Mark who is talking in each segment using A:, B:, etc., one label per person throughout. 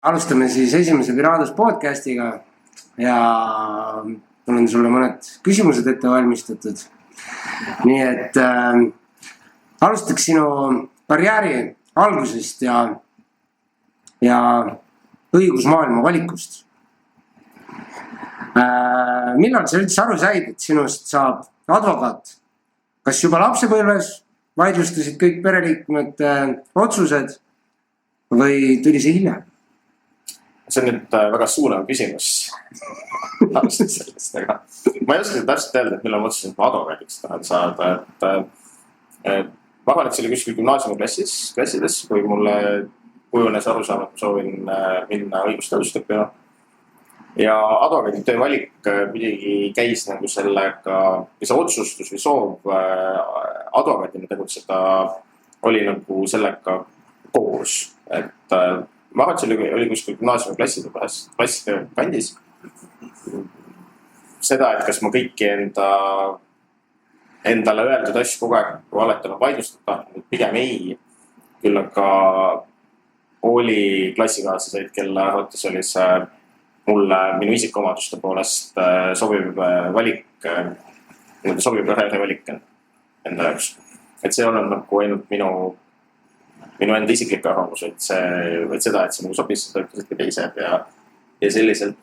A: Alustame siis esimese Piraadus podcastiga ja mul on sulle mõned küsimused ette valmistatud. Nii et alustaks sinu karjääri algusest ja õigusmaailma valikust. Millal sa üldse aru said, et sinust saab advokaat? Kas juba lapsepõlves vaidlustasid kõik pereliikmete otsused või tuli see hiljem?
B: See on nüüd väga suunav küsimus. Alustan sellest, aga ma ei oska täpselt öelda, et millal ma otsusin, et ma advokaadiks tahan saada. Ma arvan, et see oli kuskil gümnaasiumi klassides, kui mulle kujunes arusaam, et ma soovin minna õigusteadust õppima. Ja advokaadi töö valik muidugi käis nagu sellega, või see otsustus või soov advokaadina tegutseda oli nagu sellega koos. Ma arvan, et see oli kuskil gümnaasiumi klasside kandis. Seda, et kas ma kõiki endale öeldud asju kogu aeg valetama vaidlustada, pigem ei. Küll aga oli klassikaaslased, kelle arvates oli see mulle minu isikuomaduste poolest sobiv valik, sobiv karjääri valik enda jaoks. Et see on nagu ainult minu enda isiklik arvamus, et seda, et see nagu sobis, seda ütlesid ka teised ja selliselt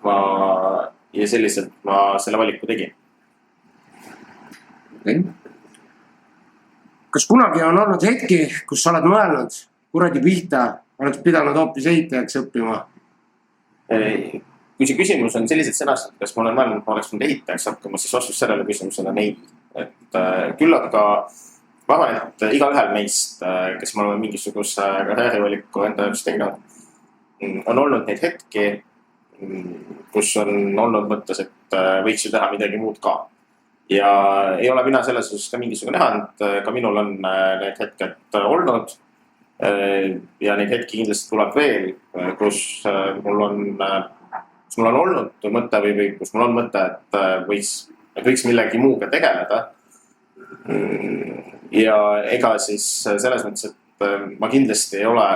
B: ma selle valiku tegin.
A: Kas kunagi on olnud hetki, kus sa oled mõelnud, kuradi pihta, oled pidanud hoopis ehitajaks õppima?
B: Kui see küsimus on sellised sõnased, kas ma olen mõelnud, et ma oleks nüüd ehitajaks hakkama, siis vastus sellele küsimusele on ei. Küll aga ma arvan, et igaühel meist, kes me oleme mingisuguse karjäärivaliku enda jaoks teinud, on olnud neid hetki, kus on olnud mõttes, et võiks ju teha midagi muud ka. Ja ei ole mina selles osas ka mingisugune nähand, ka minul on need hetked olnud ja neid hetki kindlasti tuleb veel, kus mul on olnud mõte või kus mul on mõte, et võiks millegi muuga tegeleda. Ja ega siis selles mõttes, et ma kindlasti ei ole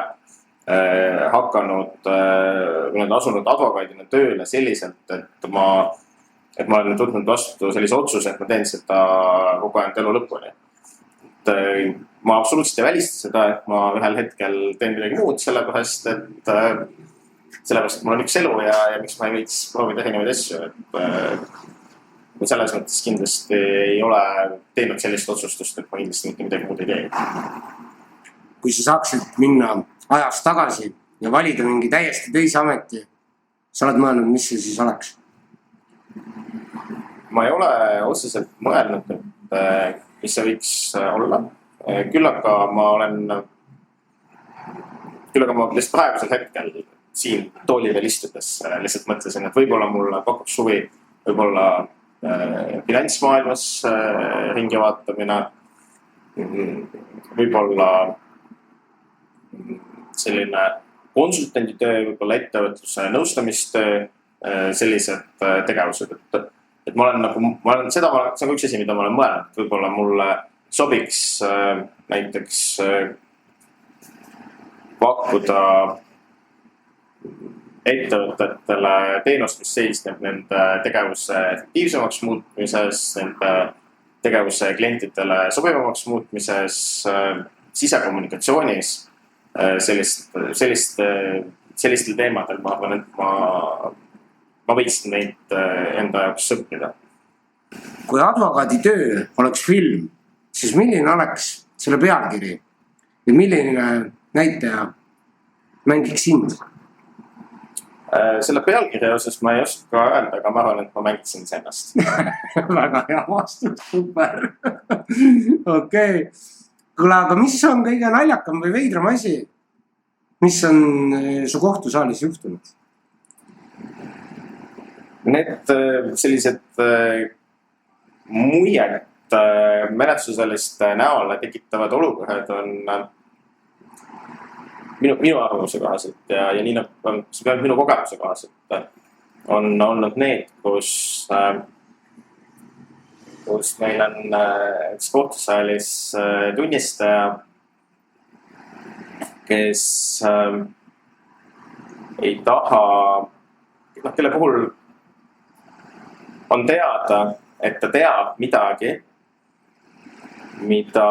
B: asunud advokaadina tööle selliselt, et ma olen võtnud vastu sellise otsuse, et ma teen seda kogu aeg elu lõpuni. Ma absoluutselt ei välista seda, et ma ühel hetkel teen midagi muud sellepärast, et mul on üks elu ja miks ma ei võiks proovida erinevaid asju. Selles mõttes kindlasti ei ole teinud sellist otsustust, et ma kindlasti mitte midagi muud ei tee.
A: Kui sa saaksid minna ajas tagasi ja valida mingi täiesti teise ameti, sa oled mõelnud, mis see siis oleks?
B: Ma ei ole otseselt mõelnud, et mis see võiks olla. Küll aga ma lihtsalt praegusel hetkel siin tooli veel istudes lihtsalt mõtlesin, et võib-olla mulle pakuks suvi võib-olla finantsmaailmas ringi vaatamine, võib-olla selline konsultanditöö, võib-olla ettevõtluse nõustamistöö, sellised tegevused. Et see on üks asi, mida ma olen mõelnud, et võib-olla mulle sobiks näiteks pakkuda ettevõtetele teenust, mis seisneb nende tegevuse efektiivsemaks muutmises, nende tegevuse klientidele sobivamaks muutmises, sisekommunikatsioonis, sellistel teemadel ma arvan, et ma võiksin neid enda jaoks õppida.
A: Kui advokaadi töö oleks film, siis milline oleks selle pealkiri ja milline näitaja mängiks sind?
B: Selle pealkirja osas ma ei oska öelda, aga ma arvan, et ma mängisin ennast.
A: Väga hea vastus, super. Okei. Kuule, aga mis on kõige naljakam või veidram asi, mis on su kohtusaalis juhtunud?
B: Need sellised muiet menetlusaliste näole tekitavad olukorrad on minu arvamuse kohaselt ja nii nagu see peab minu kogemuse kohaselt on olnud need, kus meil on kohtusaalis tunnistaja, kes ei taha, kelle puhul on teada, et ta teab midagi, mida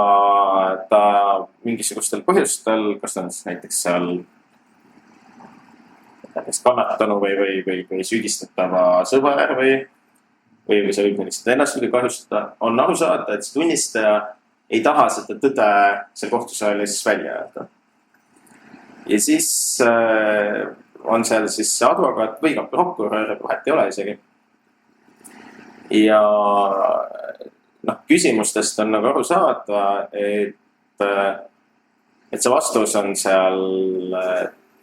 B: ta mingisugustel põhjustel, kas ta on siis näiteks seal kannatanu või süüdistatava sõber või see võib lihtsalt ennast muidugi kahjustada, on aru saada, et see tunnistaja ei taha seda tõde seal kohtusaalis välja öelda. Ja siis on seal siis advokaat või ka prokurör, vahet ei ole isegi. Ja küsimustest on nagu aru saada, et see vastus on seal,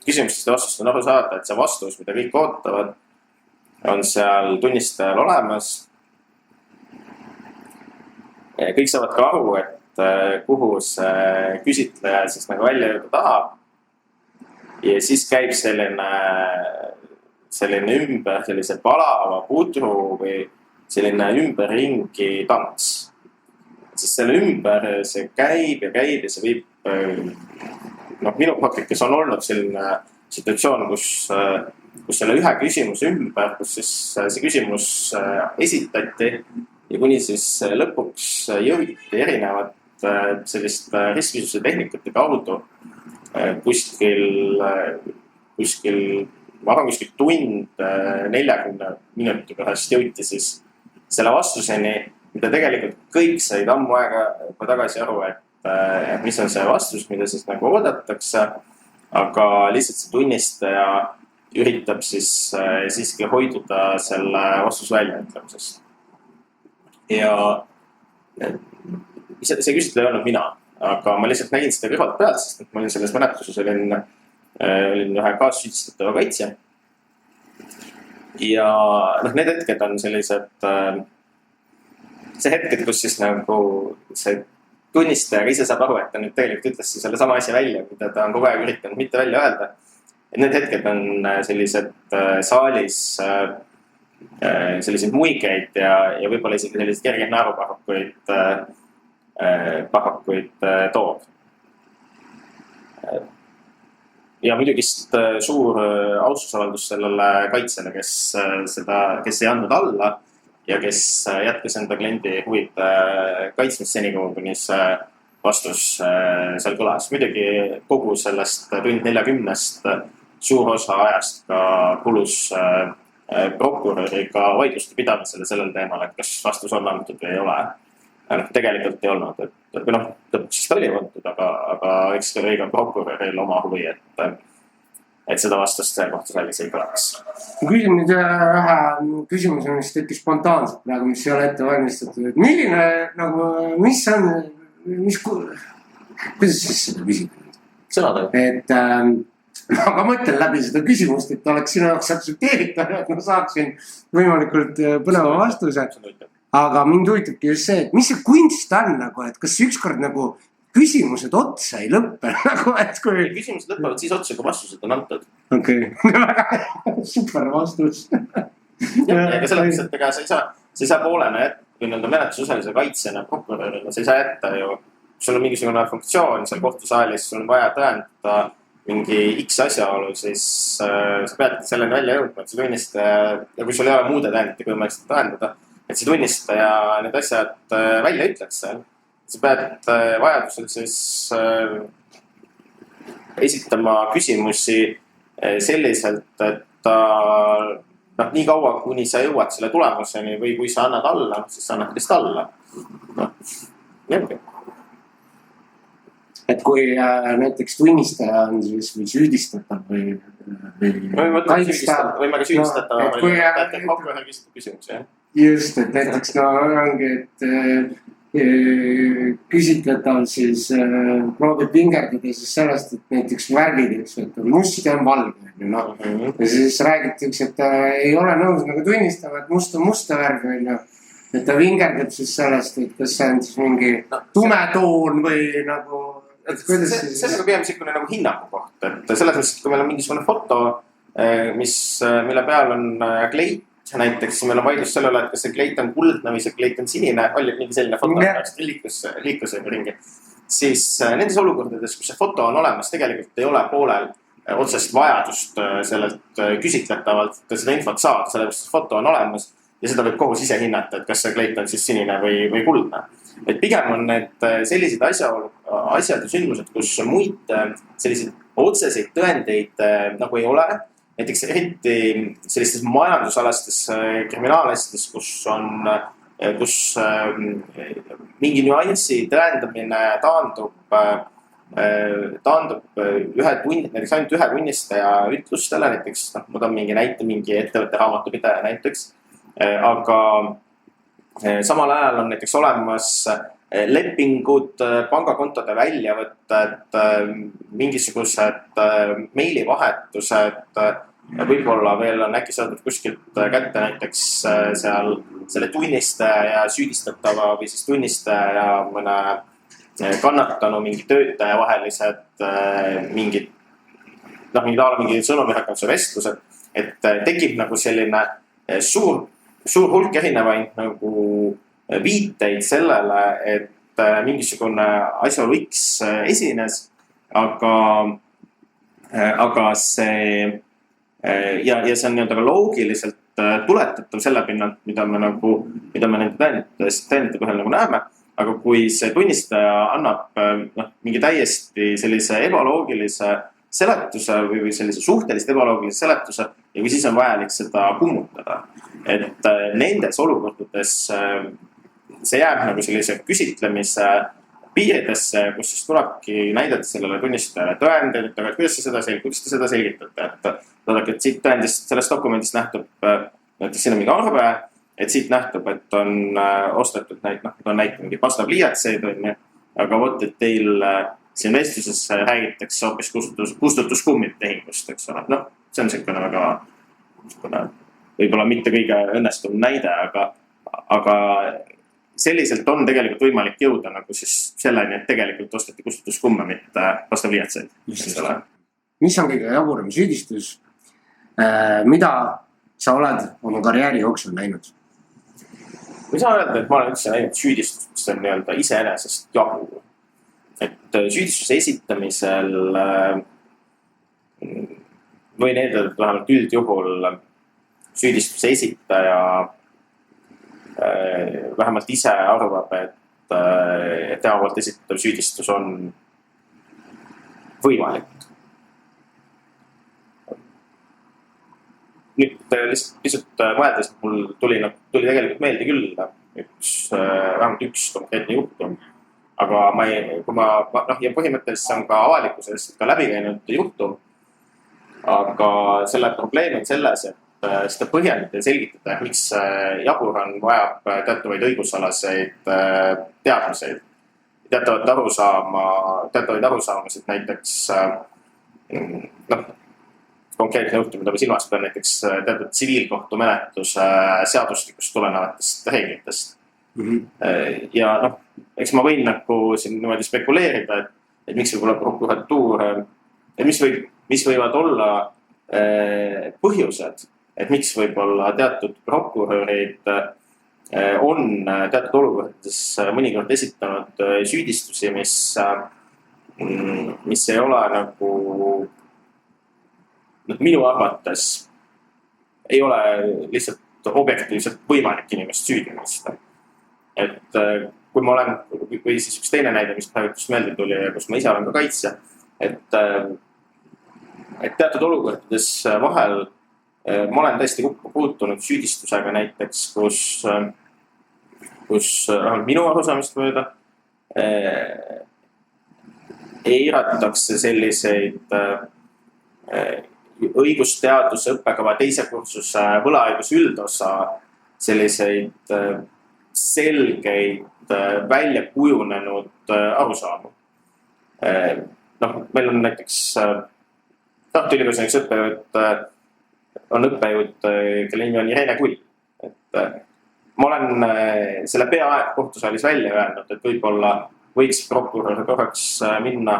B: küsimustest ja vastust on aru saada, et see vastus, mida kõik ootavad, on seal tunnistajal olemas. Kõik saavad ka aru, et kuhu see küsitleja siis nagu välja jõuda tahab. Ja siis käib selline ümber sellise palava pudru või selline ümberringi tants. Siis selle ümber see käib ja see viib, minu praktikas on olnud selline situatsioon, kus selle ühe küsimuse ümber, kus siis see küsimus esitati ja kuni siis lõpuks jõuti erinevat sellist ristküsimuse tehnikute kaudu kuskil, ma arvan, kuskil tund 40 minuti pärast jõuti siis selle vastuseni, mida tegelikult kõik said ammu aega tagasi aru, et mis on see vastus, mida siis nagu oodatakse, aga lihtsalt see tunnistaja üritab siis siiski hoiduda selle vastuse väljaütlemisest. Ja see küsitleja ei olnud mina, aga ma lihtsalt nägin seda kõrvalt pealt, sest ma olin selles menetluses, olin ühe kaassüüdistatava kaitsja. Ja need hetked on sellised, see hetked, kus siis nagu see tunnistaja ise saab aru, et ta nüüd tegelikult ütles selle sama asja välja, mida ta on kogu aeg üritanud mitte välja öelda. Et need hetked on sellised saalis selliseid muigeid ja võib-olla isegi sellised kergeid naerupahvakuid toob. Ja muidugi suur austusavaldus sellele kaitsele, kes ei andnud alla ja kes jätkas enda kliendi huvide kaitsmist senikaua, kuni see vastus seal kõlas. Muidugi kogu sellest tund 40-st suur osa ajast ka kulus prokuröriga vaidluste pidamisele sellel teemal, et kas vastus on antud või ei ole. Tegelikult ei olnud, et lõpuks siis ta oli antud, aga eks oli ka prokuröril oma huvi, et seda vastust selle kohta saalis ei kõlaks.
A: Ma küsin nüüd ühe küsimuse, mis tekkis spontaanselt praegu, mis ei ole ette valmistatud. Et milline, kuidas siis seda küsida?
B: Sõnadega.
A: Et ma mõtlen läbi seda küsimust, et oleks sinu jaoks aktsepteeritav, et ma saaksin võimalikult põneva vastuse. Aga mind huvitabki just see, et mis see kunst on nagu, et kas ükskord nagu küsimused otsa ei lõppe nagu, et kui...
B: Küsimused lõppevad siis otsa, kui vastused on antud.
A: Okei, super vastus.
B: Ega selles, et ega sa ei saa poolena, kui nende menetlusosalise kaitsjana prokurörina, sa ei saa jätta ju, kui sul on mingisugune funktsioon seal kohtusaalis, sul on vaja tõendada mingi X asjaolu, siis sa pead selleni välja jõudma, et see tunnistaja, ja kui sul ei ole muude tõendite, kui võimalik seda tõendada, et see tunnistaja need asjad välja ütleks seal. Sa pead vajadusel siis esitama küsimusi selliselt, et nii kaua, kuni sa jõuad selle tulemuseni või kui sa annad alla, siis sa annad lihtsalt alla. Jälgi. Et kui näiteks tunnistaja on siis või süüdistatav või kaitsta. Võime ka süüdistatav või teete prokurör küsimusi, jah?
A: Just, et näiteks ongi, et küsitletav siis proovib vingerdada siis sellest, et näiteks värvid, et on must ja on valge. Ja siis räägitakse, et ta ei ole nõus nagu tunnistama, et must on musta värvi. Et ta vingerdab siis sellest, et kas see on siis mingi tumetoon või nagu...
B: Sellega peame sikkune nagu hinnaku koht, et selles mõttes, et kui meil on mingisugune foto, mille peal on kleit, näiteks meil on vaidlus selle üle, et kas see kleit on kuldne või see kleit on sinine, oli mingi selline foto, liikluse ringi. Siis nendes olukordades, kus see foto on olemas, tegelikult ei ole poolel otsest vajadust sellelt küsitletavalt seda infot saada, sellepärast foto on olemas ja seda võib kohus ise hinnata, et kas see kleit on siis sinine või kuldne. Et pigem on need sellised asjad ja sündmused, kus muid selliseid otseseid tõendeid nagu ei ole. Näiteks eriti sellistes majandusalastes kriminaalasjades, kus mingi nüansi tõendamine taandub näiteks ainult ühe tunnistaja ütlustele, näiteks ma toon mingi näite, mingi ettevõtte raamatupidaja näiteks, aga samal ajal on näiteks olemas lepingud, pangakontode väljavõtted, mingisugused meilivahetused, võib-olla veel on äkki saadud kuskilt kätte näiteks seal selle tunnistaja ja süüdistatava või siis tunnistaja ja mõne kannatanu mingi töötaja vahelised mingid sõnumirakenduse vestlused, et tekib nagu selline suur hulk erinevaid nagu viiteid sellele, et mingisugune asjaolu X esines, aga see ja see on nii-öelda ka loogiliselt tuletatav selle pinnalt, mida me nende tõendite põhjal nagu näeme. Aga kui see tunnistaja annab mingi täiesti sellise ebaloogilise seletuse või sellise suhteliselt ebaloogilise seletuse ja kui siis on vajalik seda kummutada. Et nendes olukordades see jääb nagu sellise küsitlemise piiridesse, kus siis tulebki näidata sellele tunnistajale tõendeid, et kuidas te seda selgitate, et siit tõendist, sellest dokumendist nähtub, näiteks siin on mingi arve, et siit nähtub, et on ostetud mingi pastapliiatseid, aga vot, et teil siin vestluses räägitakse hoopis kustutuskummid tehingust, eks ole. No, see on selline väga võib-olla mitte kõige õnnestum näide, aga selliselt on tegelikult võimalik jõuda nagu siis selleni, et tegelikult osteti kustutuskumme, mitte pastapliiatseid.
A: Mis on kõige jaburam süüdistus, mida sa oled oma karjääri jooksul näinud?
B: Ma ei saa öelda, et ma olen üldse näinud süüdistust, mis on nii-öelda iseenesest jabu. Et süüdistuse esitamisel võin eeldada, et vähemalt üldjuhul süüdistuse esitaja vähemalt ise arvab, et tema poolt esitatav süüdistus on võimalik. Nüüd lihtsalt pisut mõeldes, mul tuli tegelikult meelde küll vähemalt üks konkreetne juhtum. Aga ja põhimõtteliselt see on ka avalikkuses ka läbi käinud juhtum. Aga selle probleem on selles, et seda põhjendada ja selgitada, miks jabur on vajab teatavaid õigusalaseid teadmiseid. Teatavaid arusaamasid näiteks konkreetne juhtum, mida ma silmas pean näiteks teatud tsiviilkohtumenetluse seadustikust tulenevatest reeglitest. Ja eks ma võin nagu siin niimoodi spekuleerida, et miks võib olla prokuratuur, mis võivad olla põhjused, et miks võib-olla teatud prokurörid on teatud olukordades mõnikord esitanud süüdistusi, mis ei ole nagu minu arvates ei ole lihtsalt objektiivselt võimalik inimest süüdi mõista. Et kui ma olen, või siis üks teine näide, mis praegu meelde tuli ja kus ma ise olen ka kaitsja, et teatud olukordades vahel ma olen tõesti kokku puutunud süüdistusega näiteks, kus minu arusaamist mööda eiratakse selliseid õigusteaduse õppekava teise kursuse võlaõiguse üldosa selliseid selgeid välja kujunenud arusaamu. Meil on näiteks Tartu Ülikoolis näiteks õppejõud, kelle nimi on Irene Kull. Ma olen selle peaaegu kohtusaalis välja öelnud, et võib-olla võiks prokurör korraks minna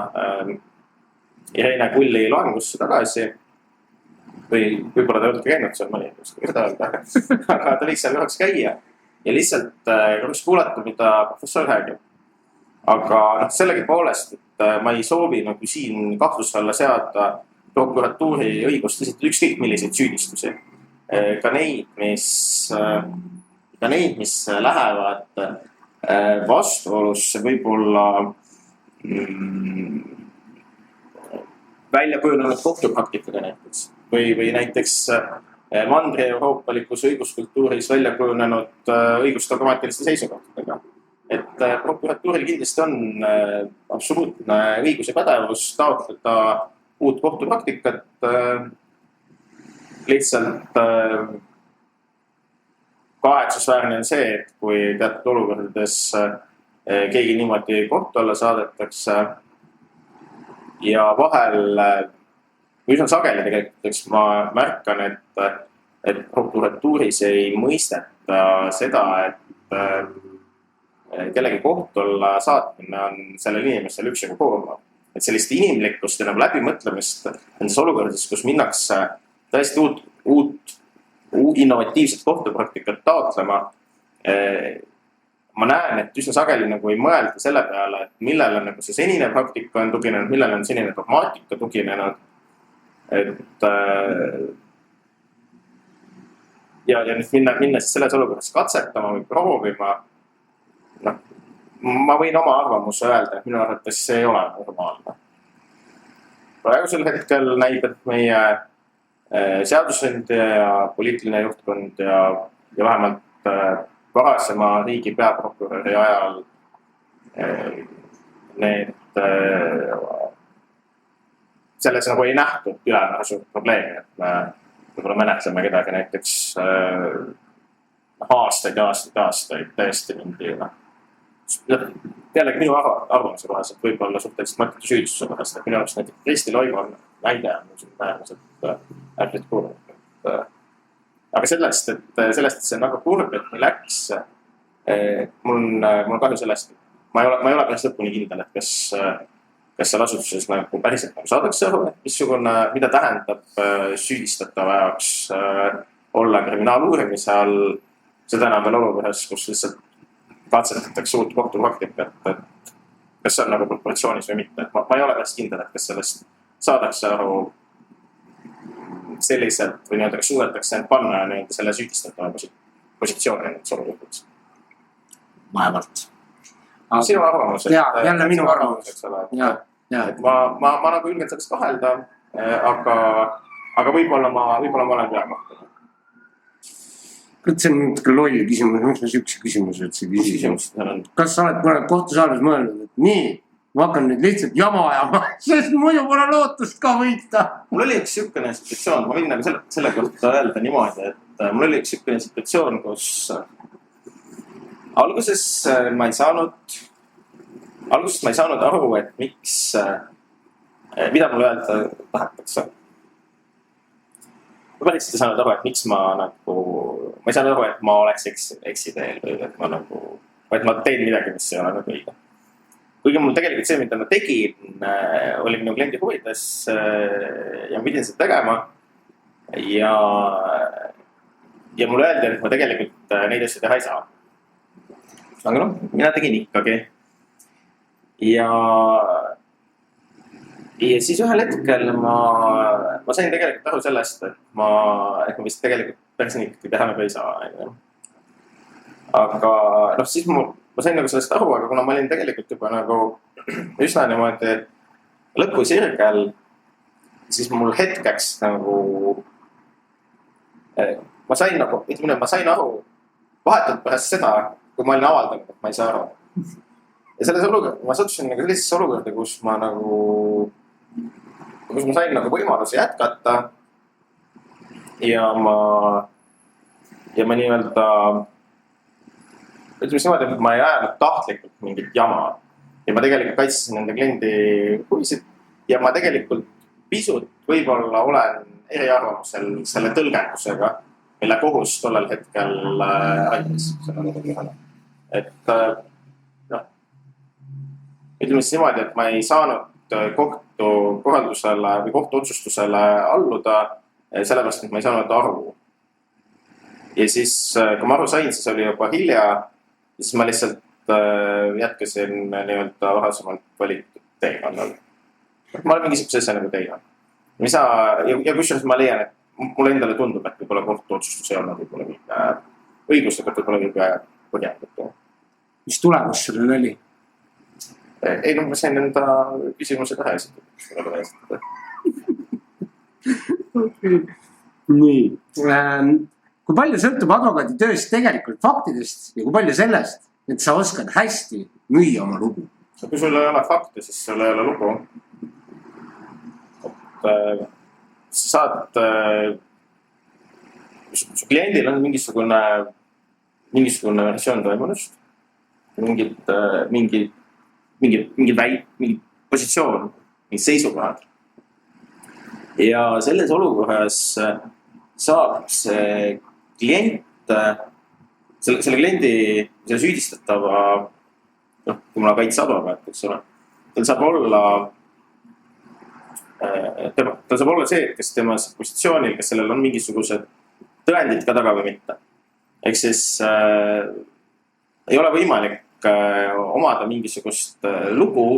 B: Irene Kulli loengusse tagasi või võib-olla ta öeldki käinud seal mõni, aga ta võiks seal korraks käia ja lihtsalt korraks kuulata, mida professor räägib. Aga sellegi poolest, et ma ei soovi nagu siin kahtluse alla seada prokuratuuri õigust esitada ükskõik milliseid süüdistusi. Ka neid, mis lähevad vastuolusse võib-olla välja kujunenud kohtupraktikaga näiteks või näiteks Mandri-euroopalikus õiguskultuuris välja kujunenud õigusdogmaatiliste seisukohtadega. Et prokuratuuril kindlasti on absoluutne õigus ja pädevus taotleda uut kohtupraktikat. Lihtsalt kahetsusväärne on see, et kui teatud olukordades keegi niimoodi kohtu alla saadetakse ja vahel üsna sageli tegelikult, eks ma märkan, et prokuratuuris ei mõisteta seda, et kellegi kohtu alla saatmine on sellel inimesel üksjagu koormav. Et sellist inimlikkust ja läbimõtlemist nendes olukordades, kus minnakse tõesti uut innovatiivset kohtupraktikat taotlema. Ma näen, et üsna sageli ei mõelda selle peale, et millele see senine praktika on tuginenud, millele on senine dogmaatika tuginenud. Ja nüüd minna selles olukorras katsetama või proovima. Ma võin oma arvamuse öelda, et minu arvates see ei ole normaalne. Praegusel hetkel näib, et meie seadusandja ja poliitiline juhtkond ja vähemalt varasema riigi peaprokuröri ajal selles ei nähtud ülemäära suurt probleemi, et me võib-olla menetleme kedagi näiteks aastaid täiesti mingi jällegi minu arvamuse kohaselt võib-olla suhteliselt mõttetu süüdistuse kohast, et minu arvast näiteks Kristi Loigo näide on äärmiselt äärmiselt kurb. Aga sellest, et see on väga kurb, et nii läks, mul on kahju sellest, et ma ei ole päris lõpuni kindel, et kas seal asutuses päriselt saadakse aru, mida tähendab süüdistatava jaoks olla kriminaaluurimise all, seda enam veel olukorras, kus lihtsalt katsetatakse uut kohtupraktikat, et kas see on proportsioonis või mitte. Ma ei ole päris kindel, et kas sellest saadakse aru selliselt või kas suudetakse end panna selle süüdistatava positsiooni nendes olukordades.
A: Vaevalt.
B: Sinu arvamus.
A: Jälle minu arvamus.
B: Ma julgen sellest kahelda, aga võib-olla ma olen peakohtunud.
A: See on natuke loll küsimus, miks ma sihukese küsimuse üldse küsisin? Kas sa oled kunagi kohtusaalis mõelnud, et nii, ma hakkan nüüd lihtsalt jama ajama, sest muidu pole lootust ka võita?
B: Mul oli üks sihukene situatsioon, ma võin selle kohta öelda niimoodi, et mul oli üks sihukene situatsioon, kus alguses ma ei saanud aru, et miks, mida mulle öelda tahetakse. Ma päris ei saanud aru, et miks ma ei saanud aru, et ma oleks eksiteel või et ma teen midagi, mis ei ole õige. Kuigi mul tegelikult see, mida ma tegin, oli minu kliendi huvides ja ma pidin seda tegema. Ja mulle öeldi, et ma tegelikult neid asju teha ei saa. Aga mina tegin ikkagi. Ja siis ühel hetkel ma sain tegelikult aru sellest, et ma vist tegelikult päris nii teha ei saa. Aga siis ma sain sellest aru, aga kuna ma olin tegelikult juba üsna niimoodi lõpusirgel, siis mul hetkeks ma sain aru vahetult pärast seda, kui ma olin avaldanud, et ma ei saa aru. Ja selles olukorda, ma sattusin sellisesse olukorda, kus ma sain võimaluse jätkata ja ma nii-öelda ütleme niimoodi, et ma ei ajanud tahtlikult mingit jama ja ma tegelikult kaitsesin nende kliendi huvisid ja ma tegelikult pisut võib-olla olen eriarvamusel selle tõlgendusega, mille kohus tollel hetkel andis. Et ütleme siis niimoodi, et ma ei saanud kohtu korraldusele või kohtu otsustusele alluda, sellepärast, et ma ei saanud aru. Ja siis, kui ma aru sain, siis oli juba hilja, siis ma lihtsalt jätkasin nii-öelda varasemalt valitud teekonnal. Ma olen mingisuguse asja teinud. ja kusjuures ma leian, et mulle endale tundub, et võib-olla kohtuotsustus ei olnud võib-olla kõige õiguslikult võib-olla kõige põhjendatud.
A: Mis tulemus sellel oli?
B: Ei, ma sain enda küsimuse kohe esitada.
A: Nii. Kui palju sõltub advokaadi tööst tegelikult faktidest ja kui palju sellest, et sa oskad hästi müüa oma lugu?
B: Kui sul ei ole fakte, siis sul ei ole lugu. Sa saad, su kliendil on mingisugune versioon toimunust, mingi positsioon, mingi seisukohad. Ja selles olukorras saab see klient, selle kliendi, selle süüdistatava, kui mul on kaitseadvokaat, eks ole, tal saab olla see, kes tema positsioonil, kes sellel on mingisugused tõendid ka taga või mitte. Ehk siis ei ole võimalik omada mingisugust lugu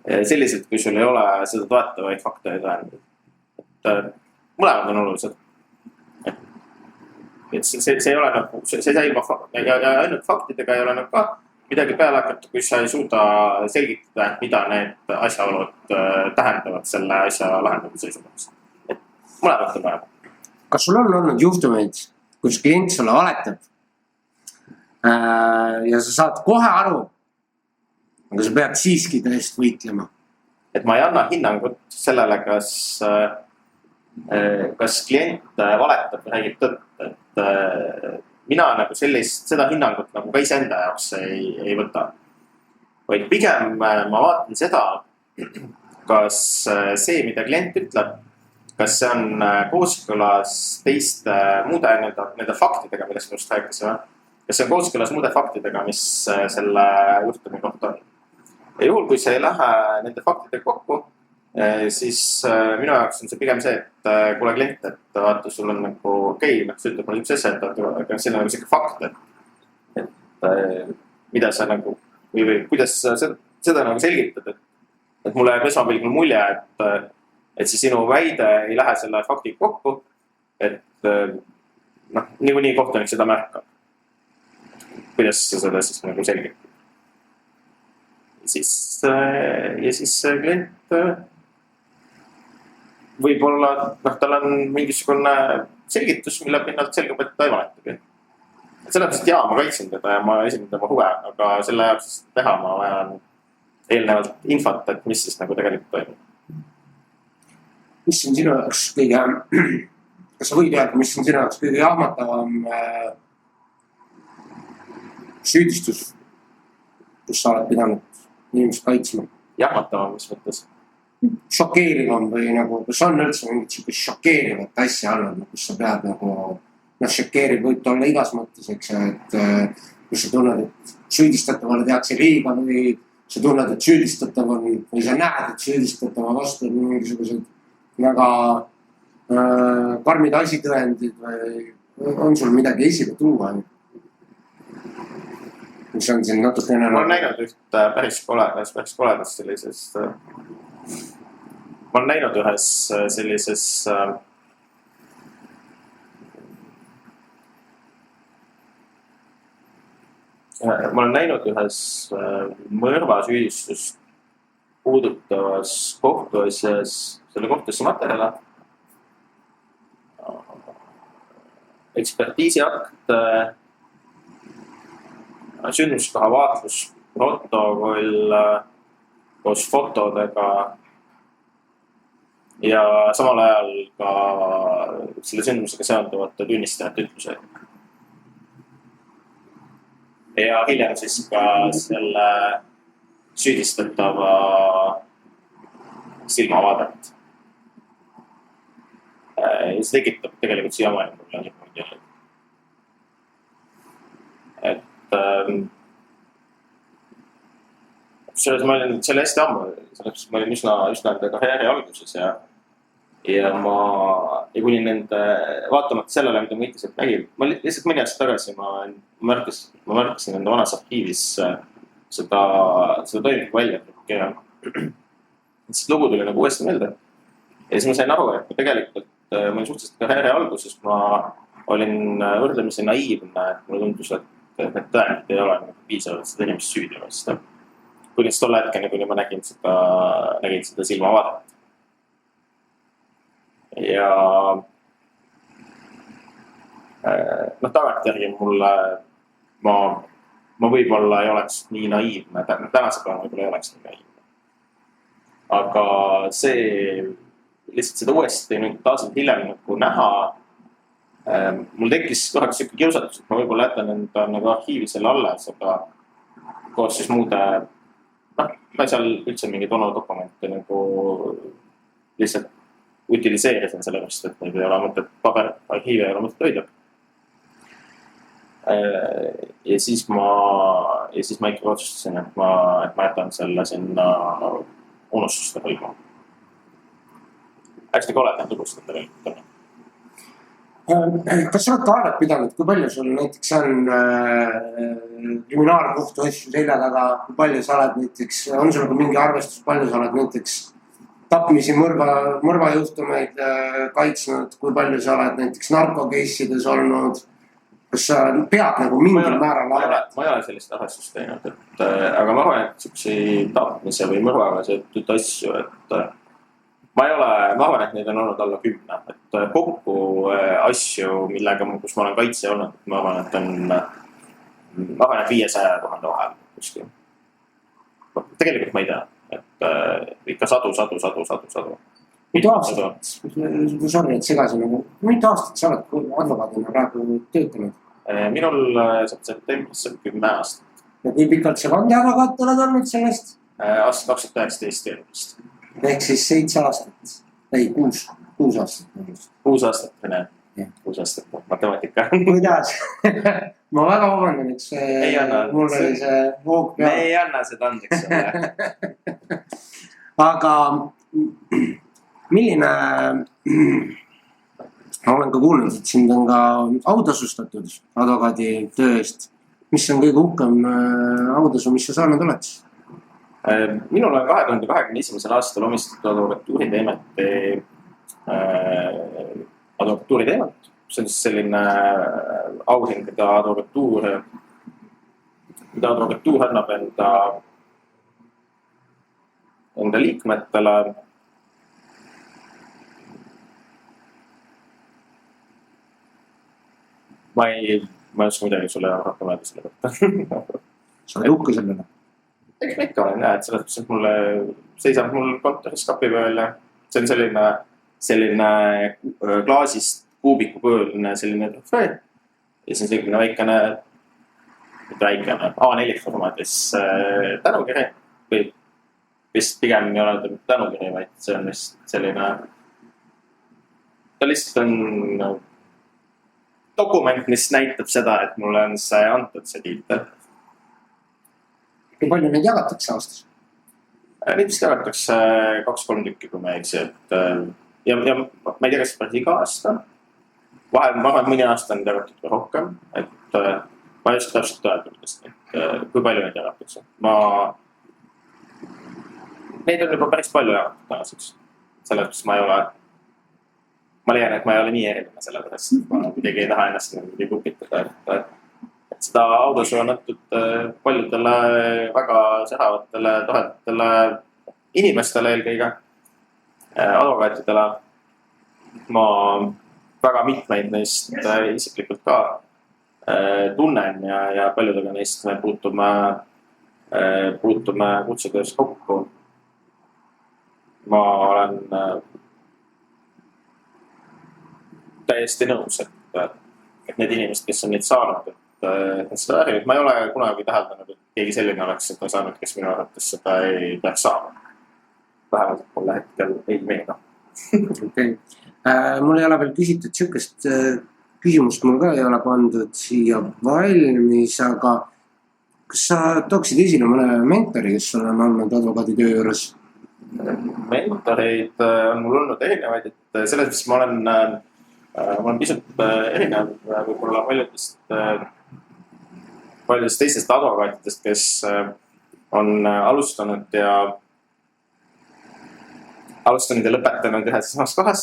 B: selliselt, kui sul ei ole seda toetavaid fakte ja tõendeid. Mõlemad on olulised. Et see ei ole nagu, see ei saa ilma ja ainult faktidega ei ole nagu ka midagi peale hakata, kui sa ei suuda selgitada, mida need asjaolud tähendavad selle asja lahendamise seisukohast. Mõlemad on vaja.
A: Kas sul on olnud juhtumeid, kus klient sulle valetab ja sa saad kohe aru, aga sa pead siiski tõest võitlema?
B: Et ma ei anna hinnangut sellele, kas klient valetab või räägib tõtt. Et mina nagu seda hinnangut nagu ka iseenda jaoks ei võta. Vaid pigem ma vaatan seda, kas see, mida klient ütleb, kas see on kooskõlas teiste muude nende faktidega, millest me just rääkisime. Kas see on kooskõlas muude faktidega, mis selle juhtumi kohta on. Ja juhul, kui see ei lähe nende faktidega kokku, siis minu jaoks on see pigem see, et kuule klient, et vaata, sul on nagu okei, see ütleb mulle üks asja, et see on nagu selline fakt, et mida sa nagu, või kuidas sa seda nagu selgitad, et mulle jääb esmapilgul mulje, et see sinu väide ei lähe selle faktiga kokku, et niikuinii kohtunik seda märkab. Kuidas sa seda siis nagu selgitad? Ja siis klient võib-olla, tal on mingisugune selgitus, mille pinnalt selgub, et ta ei valetabi. Sellepärast, et ma kaitsen teda ja ma esindan tema huve, aga selle jaoks teha ma vajan eelnevalt infot, et mis siis nagu tegelikult toimub.
A: Mis on sinu jaoks kas sa võid öelda, mis on sinu jaoks kõige jahmatavam süüdistus, kus sa oled pidanud inimest kaitsma?
B: Jahmatavam, mis mõttes?
A: Šokeerivam või nagu, kus on üldse mingit šokeerivat asja olnud, kus sa pead nagu, šokeeriv võib olla igas mõttes, eks, et kus sa tunned, et süüdistatavale tehakse liiga või sa tunned, et süüdistatav on, või sa näed, et süüdistatava vastu on mingisugused väga karmid asitõendid või on sul midagi esile tuua? Mis on siin natukene...
B: Ma olen näinud üht päris koledast sellisest... Ma olen näinud ühes sellises mõrvasüüdistust puudutavas kohtuasjas selle kohtusse materjala. Ekspertiisiakt, sündmuskoha vaatlusprotokoll koos fotodega ja samal ajal ka selle sündmusega seonduvate tunnistajate ütlused. Ja hiljem siis ka selle süüdistatava silmavaadet. See tekitab tegelikult siiamaani mulle niimoodi. Ma olin selle hästi ammu, sellepärast ma olin üsna nende karjääri alguses ja kuni nende, vaatamata sellele, mida ma itiselt nägin, ma lihtsalt mõni aasta tagasi ma märkasin nende vanas arhiivis seda toimiku välja. Lugu tuli nagu uuesti meelde ja siis ma sain aru, et tegelikult ma olin suhteliselt karjääri alguses, ma olin võrdlemisi naiivne, et mulle tundus, et need tõendid ei ole piisavalt seda inimest süüdi vasta. Kuniks tolle hetkeni, kuni ma nägin seda silmavaadet. Ja tagantjärgi mulle ma võib-olla ei oleks nii naiivne, tänase päeva võib-olla ei oleks nii naiivne. Aga see lihtsalt seda uuesti nüüd aastaid hiljem nagu näha, mul tekkis korraks siuke kiusatus, et ma võib-olla jätan enda nagu arhiivi selle alles, aga koos siis muude, ma ei seal üldse mingeid dokumente nagu lihtsalt utiliseerisin sellepärast, et neid ei ole mõtet paberarhiivi ei ole mõtet hoida. Ja siis ma ikka otsustasin, et ma jätan selle sinna unustuste hõlma. Hästi koledad lugustada tegelikult.
A: Kas sa oled taaret pidanud, kui palju sul näiteks on kriminaalkohtu asju selja taga, kui palju sa oled näiteks, on sul mingi arvestus, palju sa oled näiteks tapmisi, mõrvajuhtumeid kaitsnud, kui palju sa oled näiteks narkokeissides olnud, kas sa pead nagu mingil määral arvet?
B: Ma ei ole sellist arvestust teinud, aga ma arvan, et sihukesi tapmise või mõrvaga seotud asju, et ma arvan, et neid on olnud alla 10, et kokku asju, kus ma olen kaitse olnud, ma arvan, et 500 000 vahel kuskil. Tegelikult ma ei tea, et ikka sadu.
A: Mitu aastat, sorry, et segasin, mitu aastat sa oled advokaadina praegu töötanud?
B: Minul saab septembrisse 10 aastat.
A: Ja kui pikalt sa vandeadvokaat oled olnud sellest?
B: Aasta 2019 järgmist.
A: Ehk siis 7 aastat, ei 6 aastat.
B: 6 aastat, Vene. 6 aastat, matemaatika.
A: Kuidas? Ma väga vabandan, eks mul oli see hoog peal.
B: Me ei anna seda andeks ole.
A: Aga milline, ma olen ka kuulnud, et sind on ka autasustatud advokaadi töö eest. Mis on kõige uhkem autasu, mis sa saanud oled?
B: Minul on 2021. aastal omistatud advokatuuriteemat. See on siis selline auhind, mida advokatuur annab enda liikmetele. Ma ei oska midagi sulle rohkem öelda selle kohta.
A: Sa oled uhke sellele?
B: Eks ma ikka olen, et selles mõttes, et seisab mul kontoris kapi peal ja see on selline klaasist kuubikupööline selline trofee. Ja see on selline väikene A4 formaadis tänukiri või vist pigem ei ole tänukiri, vaid see on vist selline, ta lihtsalt on dokument, mis näitab seda, et mulle on see antud see tiitel.
A: Kui palju neid jagatakse aastas?
B: Neid vist jagatakse 2-3 tükki, kui ma ei eksi, ja ma ei tea, kas päris iga aasta. Vahel ma arvan, et mõni aasta on jagatud ka rohkem, et ma ei oska täpselt öelda, kui palju neid jagatakse. Neid on juba päris palju jagatud tänaseks. Selles mõttes ma leian, et ma ei ole nii eriline sellepärast, et ma kuidagi ei taha ennast nii kupitada, et seda autasu on antud paljudele väga säravatele, tohedatele inimestele eelkõige, advokaatidele. Ma väga mitmeid neist isiklikult ka tunnen ja paljudega neist me puutume kutsetöös kokku. Ma olen täiesti nõus, et need inimesed, kes on neid saanud, et seda väärivad. Ma ei ole kunagi täheldanud, et keegi selline oleks seda saanud, kes minu arvates seda ei peaks saama. Vähemalt mulle hetkel ei meena.
A: Okay. Mul ei ole veel küsitud siukest küsimust, mul ka ei ole pandud siia valmis, aga kas sa tooksid esile mõne mentori, kes on olnud advokaaditöö juures?
B: Mentoreid on mul olnud erinevaid, et selles mõttes ma olen pisut erinev võib-olla paljudest teistest advokaatidest, kes on alustanud ja alustanud ja lõpetanud ühes samas kohas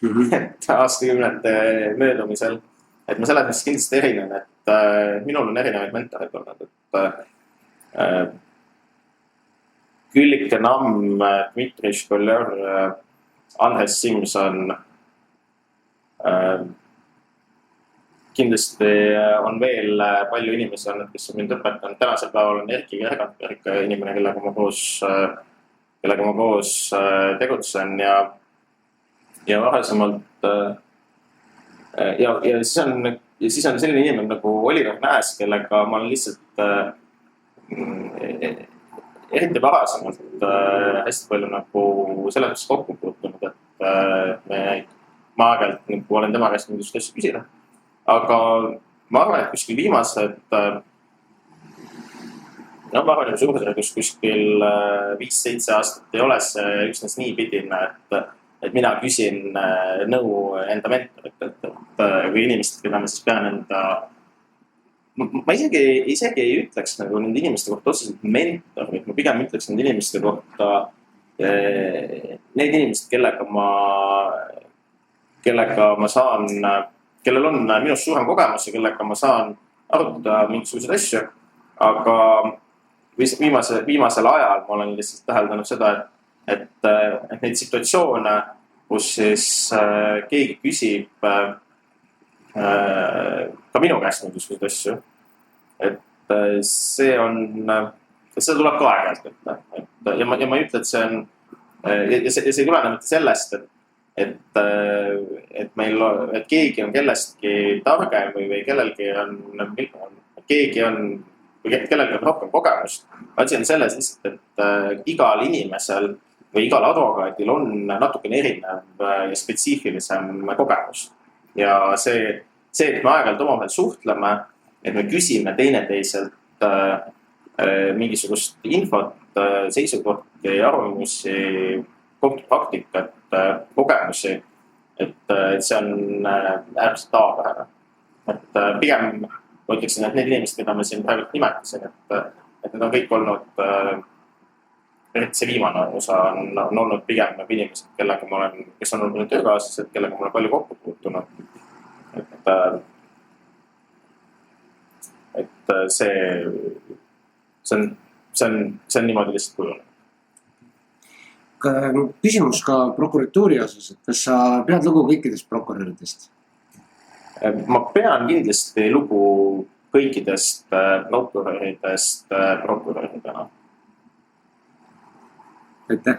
B: et aastakümnete möödumisel. Et ma selles mõttes kindlasti erinen, et minul on erinevaid mentoreid olnud, et Küllike Namm, Dmitri Školjor, Andres Simson. Kindlasti on veel palju inimesi olnud, kes on mind õpetanud. Tänasel päeval on Erki Kergantberg inimene, kellega ma koos tegutsen ja varasemalt ja siis on selline inimene nagu Oliver Nääs, kellega ma olen lihtsalt eriti varasemalt hästi palju nagu selles mõttes kokku puutunud, et ma aeg-ajalt nagu olen tema käest mingisugust asju küsida. Aga ma arvan, et kuskil viimased, ma arvan, et suurusjärgus kuskil 5-7 aastat ei ole see üksnes nii pidine, et mina küsin nõu enda mentoritelt, või inimesed, keda ma siis pean enda. Ma isegi ei ütleks nagu nende inimeste kohta otseselt mentorid, ma pigem ütleks nende inimeste kohta need inimesed, kellega ma saan, kellel on minust suurem kogemus ja kellega ma saan arutada mingisuguseid asju. Aga viimasel ajal ma olen lihtsalt täheldanud seda, et neid situatsioone, kus siis keegi küsib ka minu käest mingisuguseid asju, et seda tuleb ka aeg-ajalt ette. Ja ma ei ütle, et see on, ja see ei tulene mitte sellest, et keegi on kellestki targem või kellelgi on rohkem kogemust. Asi on selles lihtsalt, et igal inimesel või igal advokaadil on natukene erinev ja spetsiifilisem kogemus. Ja see, et me aeg-ajalt omavahel suhtleme, et me küsime teineteiselt mingisugust infot, seisukohti, arvamusi, kohtupraktikat, kogemusi, et see on äärmiselt tavapärane. Et pigem ma ütleksin, et need inimesed, keda ma siin praegu nimetasin, et need on kõik olnud, see viimane osa on olnud pigem inimesed, kellega ma olen, kes on olnud töökaaslased, kellega ma olen palju kokku puutunud. Et see on niimoodi lihtsalt kujunenud.
A: Küsimus ka prokuratuuri osas, et kas sa pead lugu kõikidest prokuröridest?
B: Ma pean kindlasti lugu kõikidest prokuröridest prokuröridena.
A: Aitäh.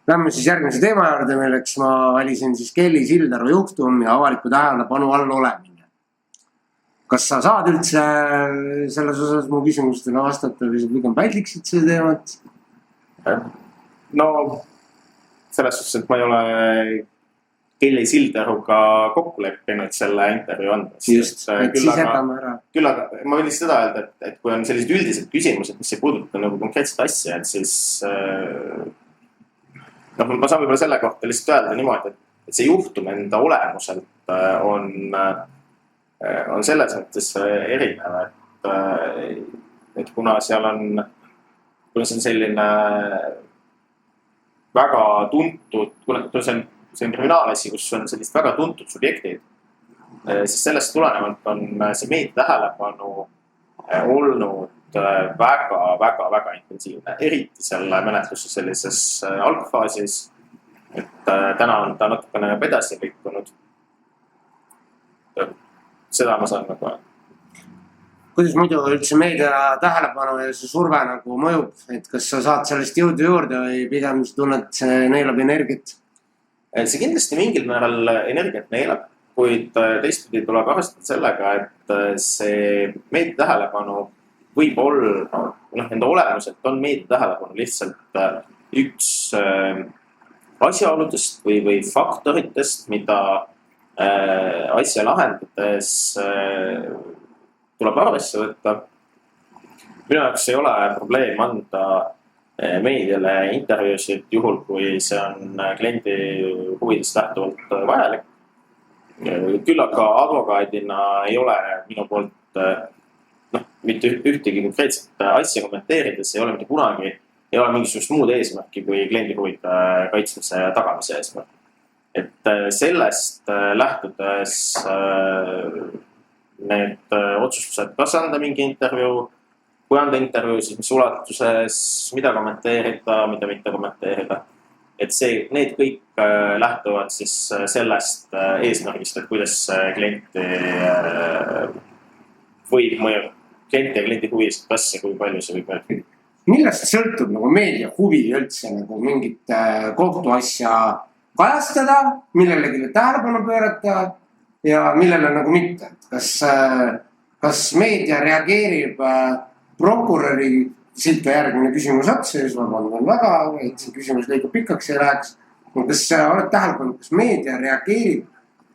A: Lähme siis järgmise teema juurde, milleks ma valisin siis Kelly Sildaru juhtum ja avaliku tähelepanu all olemine. Kas sa saad üldse selles osas mu küsimustele vastata või sa pigem väldiksid seda teemat?
B: No, selles suhtes, et ma ei ole Kelly Sildaruga kokku leppinud selle intervjuu andes.
A: Just, et siis jätame ära.
B: Küll aga ma võin lihtsalt seda öelda, et kui on sellised üldised küsimused, mis ei puuduta nagu konkreetset asja, et siis ma saan võib-olla selle kohta lihtsalt öelda niimoodi, et see juhtum enda olemuselt on selles mõttes erinev, et kuna see on selline väga tuntud, kuna see on kriminaalasi, kus on sellist väga tuntud subjektid, siis sellest tulenevalt on see meedia tähelepanu olnud väga intensiivne, eriti selle menetluse sellises algfaasis, et täna on ta natukene edasi liikunud. Seda ma saan nagu.
A: Kuidas muidu üldse meedia tähelepanu ja see surve nagu mõjub, et kas sa saad sellest jõudu juurde või pigem tunned, et see neelab energiat?
B: See kindlasti mingil määral energiat neelab, kuid teistpidi tuleb arvestada sellega, et see meedia tähelepanu võib olla, enda olemuselt on meedia tähelepanu lihtsalt üks asjaoludest või faktoritest, mida asja lahendades tuleb arvesse võtta. Minu jaoks ei ole probleem anda meediale intervjuusid juhul, kui see on kliendi huvidest lähtuvalt vajalik. Küll aga advokaadina ei ole minu poolt mitte ühtegi konkreetset asja kommenteerides, ei ole mitte kunagi ei ole mingisugust muud eesmärki kui kliendi huvide kaitsmise ja tagamise eesmärk. Et sellest lähtudes need otsustused, kas anda mingi intervjuu, kui anda intervjuu, siis mis ulatuses, mida kommenteerida, mida mitte kommenteerida. Et need kõik lähtuvad siis sellest eesmärgist, et kuidas klienti võib mõjuda, klienti ja kliendi huvisid, kas ja kui palju see võib mõjuda.
A: Millest sõltub nagu meedia huvi üldse nagu mingit kohtuasja kajastada, millelegi tähelepanu pöörata ja millele nagu mitte? Kas meedia reageerib prokuröri, siit ka järgmine küsimus otsa, siis ma pannan väga, et see küsimus liiga pikaks ei läheks. Kas oled tähelepanu, kas meedia reageerib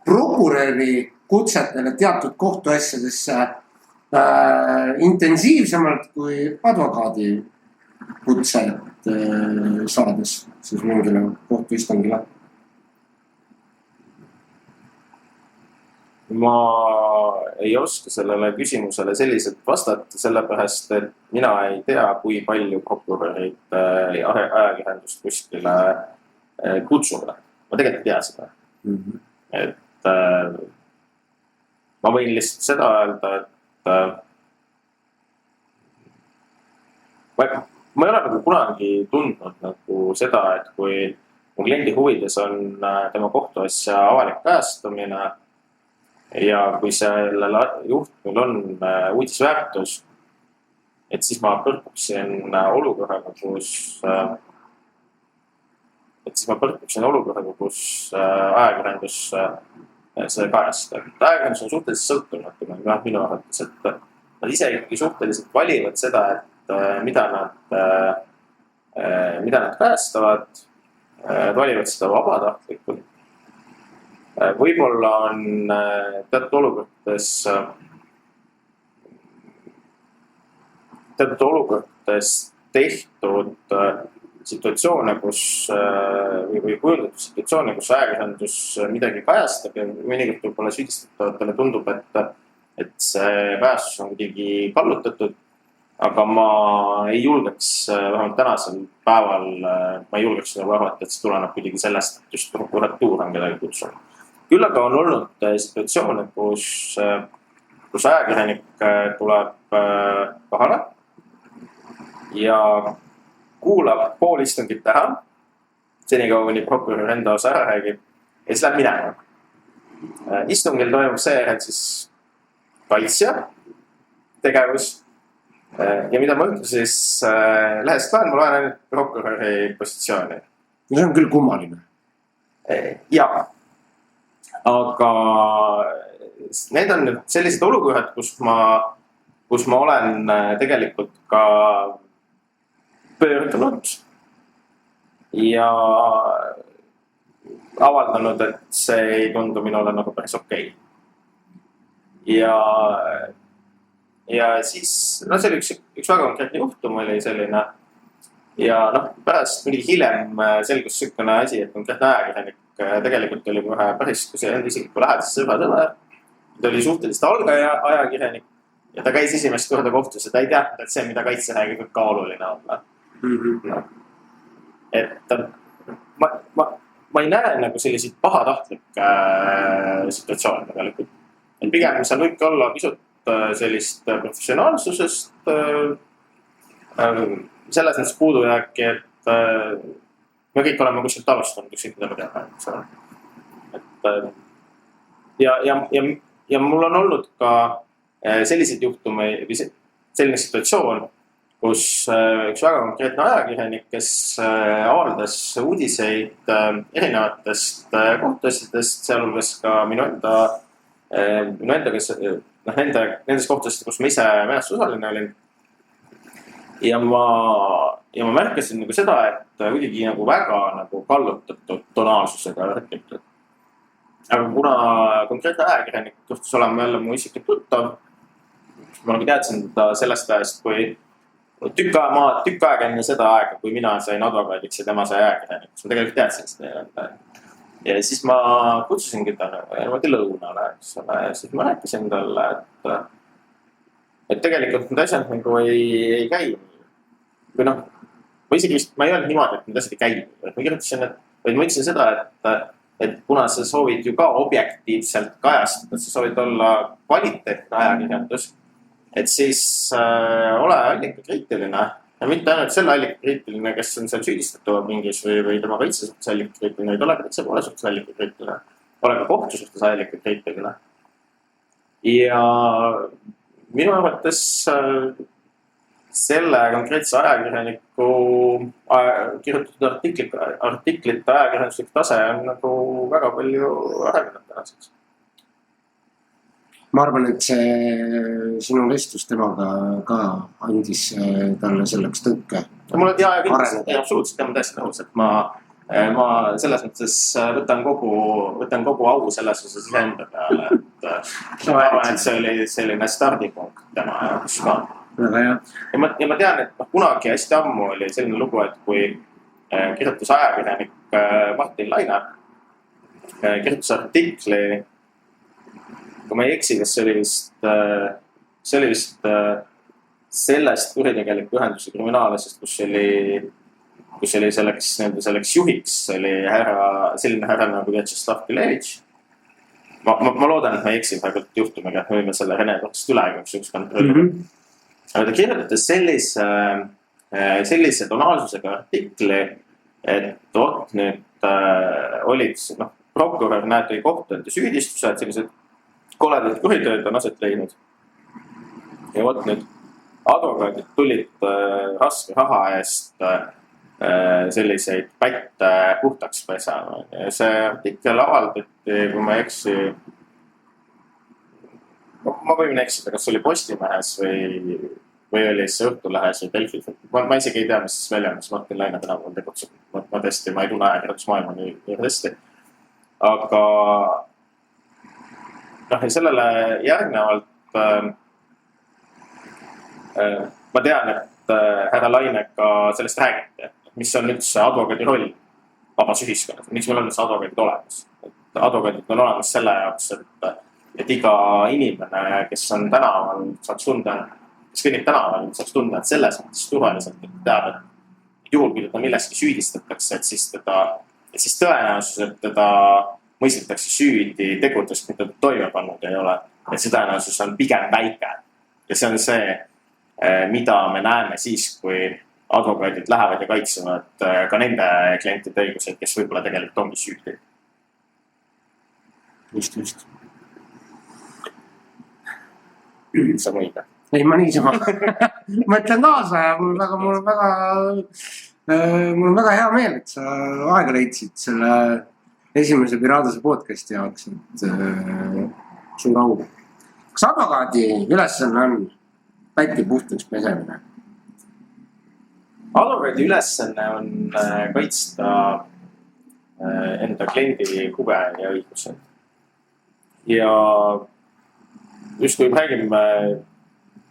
A: prokuröri kutsetele teatud kohtuasjadesse intensiivsemalt kui advokaadi kutset saades siis mingile kohtuistungile?
B: Ma ei oska sellele küsimusele selliselt vastata, sellepärast, et mina ei tea, kui palju prokurörid ajakirjandust kuskile kutsuvad. Ma tegelikult ei tea seda. Et ma võin lihtsalt seda öelda, et ma ei ole nagu kunagi tundnud nagu seda, et kui mu kliendi huvides on tema kohtuasja avalik kajastamine ja kui sellel juhtumil on uudisväärtus, et siis ma põrkuksin olukorraga, kus ajakirjandus see kajastab. Ajakirjandus on suhteliselt sõltumatu, minu arvates, et nad ise ikkagi suhteliselt valivad seda, et mida nad kajastavad, valivad seda vabatahtlikult. Võib-olla on teatud olukordades tehtud situatsioone, või kujundatud situatsioone, kus ajakirjandus midagi kajastab ja mõnikord võib-olla süüdistatavatele tundub, et see kajastus on kuidagi kallutatud, aga ma ei julgeks, vähemalt tänasel päeval, ma ei julgeks nagu arvata, et see tuleneb kuidagi sellest, et just prokuratuur on kedagi kutsunud. Küll aga on olnud situatsioone, kus ajakirjanik tuleb kohale ja kuulab pool istungit ära, senikaua kuni prokurör enda osa ära räägib ja siis läheb minema. Istungil toimub seejärel siis kaitsja tegevus ja mida ma ütlen siis lehest loen, ma loen ainult prokuröri positsiooni.
A: See on küll kummaline.
B: Jaa. Aga need on nüüd sellised olukorrad, kus ma olen tegelikult ka pöördunud ja avaldanud, et see ei tundu minule nagu päris okei. Ja siis, see oli üks väga konkreetne juhtum oli selline ja pärast mõni hiljem selgus sükene asi, et konkreetne ajakirjanik tegelikult oli kohe päris, kui see enda isikliku lähedase sõber. Ta oli suhteliselt algaja ajakirjanik ja ta käis esimest korda kohtus ja ta ei teadnud, et see, mida kaitse räägib, võib ka oluline olla. Et ma ei näe nagu selliseid pahatahtlikke situatsioone tegelikult. Et pigem seal võibki olla pisut sellist professionaalsusest, selles mõttes puudujääki, et me kõik oleme kuskilt alustanud, ükskõik mida me teame. Ja mul on olnud ka selliseid juhtumeid või selline situatsioon, kus üks väga konkreetne ajakirjanik, kes avaldas uudiseid erinevatest kohtuasjadest, sealhulgas ka minu enda, kes nendes kohtuasjadest, kus ma ise menetlusosaline olin. Ja ma märkasin nagu seda, et kuidagi nagu väga nagu kallutatud tonaalsusega räägitud. Aga kuna konkreetne ajakirjanik juhtus olema jälle mu isiklik tuttav, ma nagu teadsin teda sellest ajast, kui tükk aega enne seda aega, kui mina sain advokaadiks ja tema sai ajakirjanikuks. Ma tegelikult teadsin seda. Ja siis ma kutsusingi ta lõunale, ja siis ma rääkisin talle, et tegelikult need asjad nagu ei käi. Või ma ei öelnud niimoodi, et need asjad ei käi. Ma kirjutasin, vaid ma ütlesin seda, et kuna sa soovid ju ka objektiivselt kajastada, sa soovid olla kvaliteetne ajakirjandus, et siis ole allikakriitiline. Ja mitte ainult selle allikakriitiline, kes on seal süüdistatav mingis või tema kaitse suhtes allikakriitiline, vaid ole ka täitsa poole suhtes allikakriitiline. Ole ka kohtu suhtes allikakriitiline. Ja minu arvates selle konkreetse ajakirjaniku kirjutatud artiklite ajakirjanduslik tase on nagu väga palju arenenud tänaseks.
A: Ma arvan, et see sinu vestlus temaga ka andis talle selleks tõuke.
B: Mul on absoluutselt tema täiesti nõus, et ma selles mõttes võtan kogu au selles osas enda peale, et ma arvan, et see oli selline stardipunkt tema jaoks ka.
A: Väga hea.
B: Ja ma tean, et kunagi hästi ammu oli selline lugu, et kui kirjutas ajakirjanik Martin Laine, kirjutas artikli, kui ma ei eksi, kas see oli vist sellest kuritegeliku ühenduse kriminaalasjast, kus oli selleks juhiks, oli selline härra nagu Vjatšeslav Pilevitš. Ma loodan, et ma ei eksi praegult juhtumiga, et me võime selle Rene Kotsist üle üks kontrollida. Aga ta kirjutas sellise tonaalsusega artikli, et nüüd olid, prokurör tõi kohtu ette süüdistused, sellised koledad kuritööd on aset leidnud. Ja nüüd advokaadid tulid raske raha eest selliseid pätte puhtaks pesama. Ja see artikkel avaldati, kui ma eksi, ma võin eksida, kas oli Postimehes või oli see Õhtulehes või Delfi. Ma isegi ei tea, mis väljaandes Martin Laine tänapäeval tegutseb. Ma tõesti, ma ei tunne ajakirjandusmaailma nii tõesti. Aga ja sellele järgnevalt ma tean, et härra Laine ka sellest räägiti, mis on üldse advokaadi roll vabas ühiskonnas. Miks meil on üldse advokaadid olemas? Advokaadid on olemas selle jaoks, et iga inimene, kes on tänaval, saaks tunda, et selles mõttes turvaliselt, et teab, et juhul, kui teda milleski süüdistatakse, et siis tõenäosus, et teda mõistetakse süüdi tegudest, mida ta toime pannud ei ole. Et see tõenäosus on pigem väike. Ja see on see, mida me näeme siis, kui advokaadid lähevad ja kaitsevad ka nende klientide õigused, kes võib-olla tegelikult ongi süüdi.
A: Just.
B: Sa mõida.
A: Ei, ma niisama mõtlen kaasa ja mul on väga hea meel, et sa aega leidsid selle esimese Piraaduse podcasti jaoks, et suur au. Kas advokaadi ülesanne on pätti puhtaks pesemine?
B: Advokaadi ülesanne on kaitsta enda kliendi huve ja õigused. Ja just kui räägime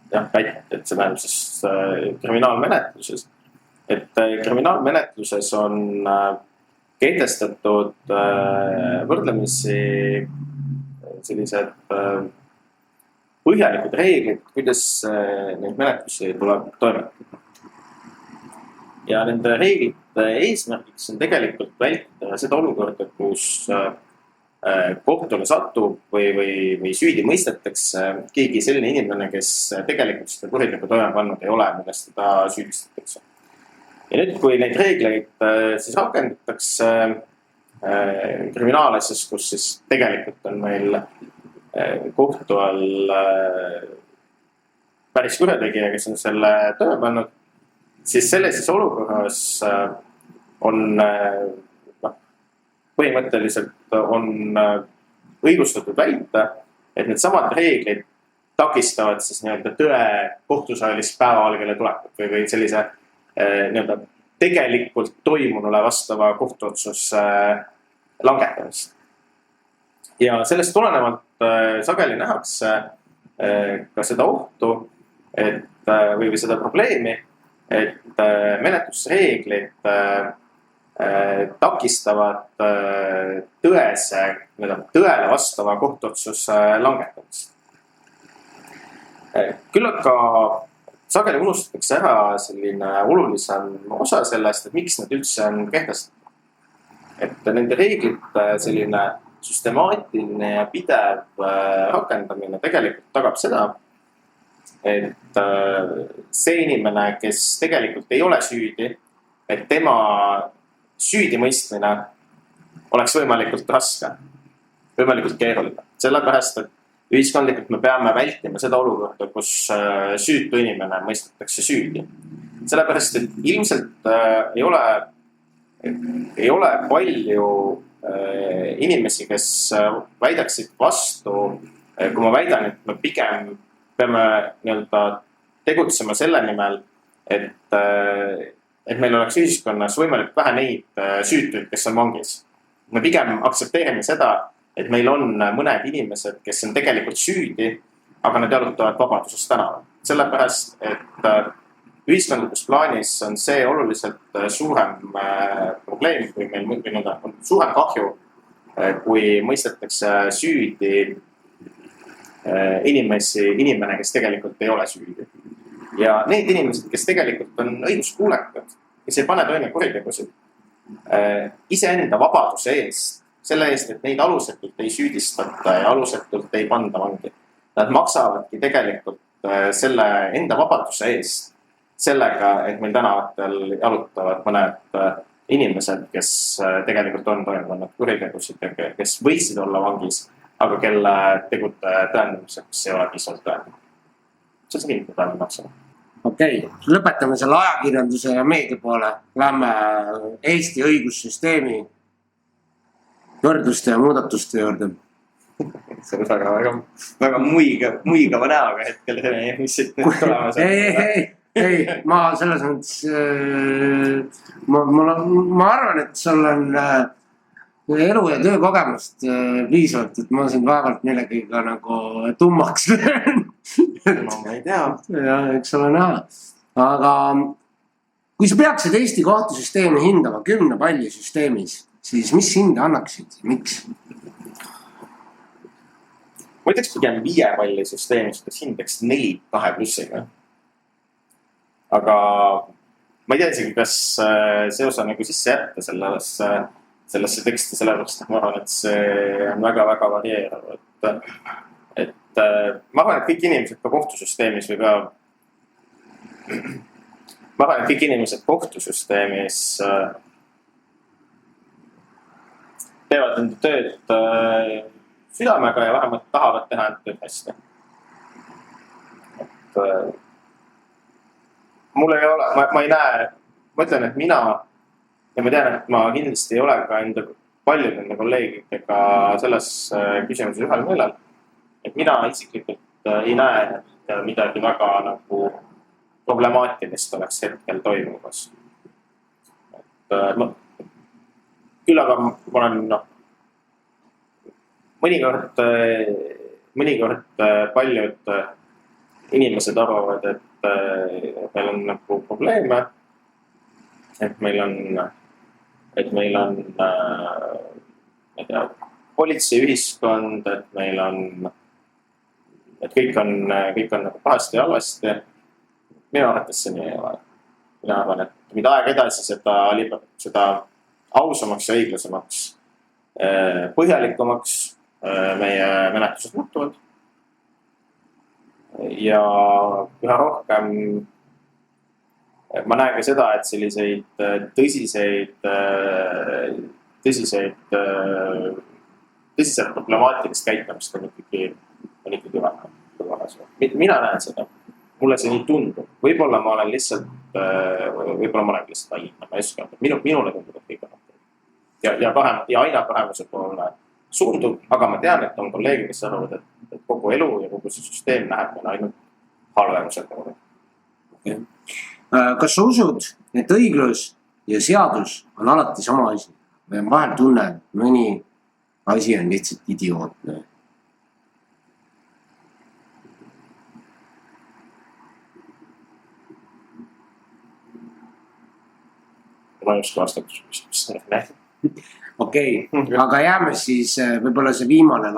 B: et see tähendab siis kriminaalmenetluses, et kriminaalmenetluses on kehtestatud võrdlemisi sellised põhjalikud reeglid, kuidas neid menetlusi tuleb toimetada. Ja nende reeglite eesmärgiks on tegelikult vältida seda olukorda, kus kohtule satub või süüdi mõistetakse keegi selline inimene, kes tegelikult seda kuritegu toime pannud ei ole, millest teda süüdistatakse. Ja nüüd, kui neid reegleid siis rakendatakse kriminaalasjas, kus siis tegelikult on meil kohtu all päris kurjategija, kes on selle toime pannud, siis sellises olukorras on põhimõtteliselt on õigustatud väita, et need samad reeglid takistavad siis tõe kohtusaalis päevavalgele tulekut või sellise tegelikult toimunule vastava kohtuotsuse langetamist. Ja sellest tulenevalt sageli nähakse ka seda ohtu või seda probleemi, et menetlusreeglid takistavad tõele vastava kohtuotsuse langetamist. Küll aga sageli unustatakse ära selline olulisem osa sellest, et miks nad üldse on kehtestatud. Et nende reeglite selline süstemaatiline ja pidev rakendamine tegelikult tagab seda, et see inimene, kes tegelikult ei ole süüdi, et tema süüdimõistmine oleks võimalikult raske, võimalikult keeruline. Sellepärast, et ühiskondlikult me peame vältima seda olukorda, kus süütu inimene mõistetakse süüdi. Sellepärast, et ilmselt ei ole palju inimesi, kes väidaksid vastu, kui ma väidan, et me pigem peame tegutsema selle nimel, et meil oleks ühiskonnas võimalik vähe neid süütuid, kes on vangis. Me pigem aktsepteerime seda, et meil on mõned inimesed, kes on tegelikult süüdi, aga nad jalutavad vabadusest tänaval. Sellepärast, et ühiskondlikus plaanis on see oluliselt suurem probleem, kui meil on suurem kahju, kui mõistetakse süüdi inimene, kes tegelikult ei ole süüdi. Ja need inimesed, kes tegelikult on õiguskuulekad, kes ei pane toime kuritegusid, iseenda vabaduse eest, selle eest, et neid alusetult ei süüdistata ja alusetult ei panda vangi. Nad maksavadki tegelikult selle enda vabaduse eest sellega, et meil tänavatel jalutavad mõned inimesed, kes tegelikult on toimunud kuritegusid ja kes võisid olla vangis, aga kelle tegude tõendamiseks ei ole piisavalt tõendanud. See on see inimene praegu maksama.
A: Okei, lõpetame selle ajakirjanduse ja meedia poole. Lähme Eesti õigussüsteemi võrdluste ja muudatuste juurde.
B: See on väga muigava näoga hetkel, mis siit nüüd tulemas on.
A: Ei, ma selles mõttes, ma arvan, et sul on elu ja töökogemust piisavalt, et ma sind vaevalt millegagi nagu tummaks löön.
B: No ma ei tea.
A: Ja eks ole näha. Aga kui sa peaksid Eesti kohtusüsteemi hindama 10 palli süsteemis, siis mis hinde annaksid? Miks?
B: Ma ütleks pigem 5 palli süsteemis, kes hindaks 4-2+. Aga ma ei tea isegi, kas see osa nagu sisse jätta sellesse teksti, sellepärast, et ma arvan, et see on väga-väga varieerav. Et ma arvan, et kõik inimesed ka kohtusüsteemis või ka ma arvan, et kõik inimesed kohtusüsteemis teevad enda tööd südamega ja vähemalt tahavad teha enda tööd hästi. Et mul ei ole, ma ei näe, ma ütlen, et mina ja ma tean, et ma kindlasti ei ole ka paljude enda kolleegidega selles küsimuses ühel meelel. Et mina isiklikult ei näe, et midagi väga nagu problemaatilist oleks hetkel toimumas. Küll aga ma olen mõnikord paljud inimesed arvavad, et meil on nagu probleeme, et meil on ma ei tea, politseiühiskond, et meil on, et kõik on nagu pahasti ja halvasti. Minu arvates see nii ei ole. Mina arvan, et mida aeg edasi, seda ausamaks ja õiglasemaks, põhjalikumaks meie menetlused muutuvad. Ja üha rohkem ma näen ka seda, et selliseid tõsiselt problemaatilist käitumist on ikkagi vähem. Mina näen seda. Mulle see nii tundub. Võib-olla ma olen lihtsalt naiivne, ma ei oska. Minule tundub, et kõik on. Ja aina paremuse poole suundub, aga ma tean, et on kolleegid, kes arvavad, et kogu elu ja kogu see süsteem läheb meil ainult halvemuse poole.
A: Okay. Kas sa usud, et õiglus ja seadus on alati sama asi? Või on vahel tunne, et mõni asi on lihtsalt idiootne?
B: Ma ei oska vastata.
A: Okei, aga jääme siis võib-olla see viimane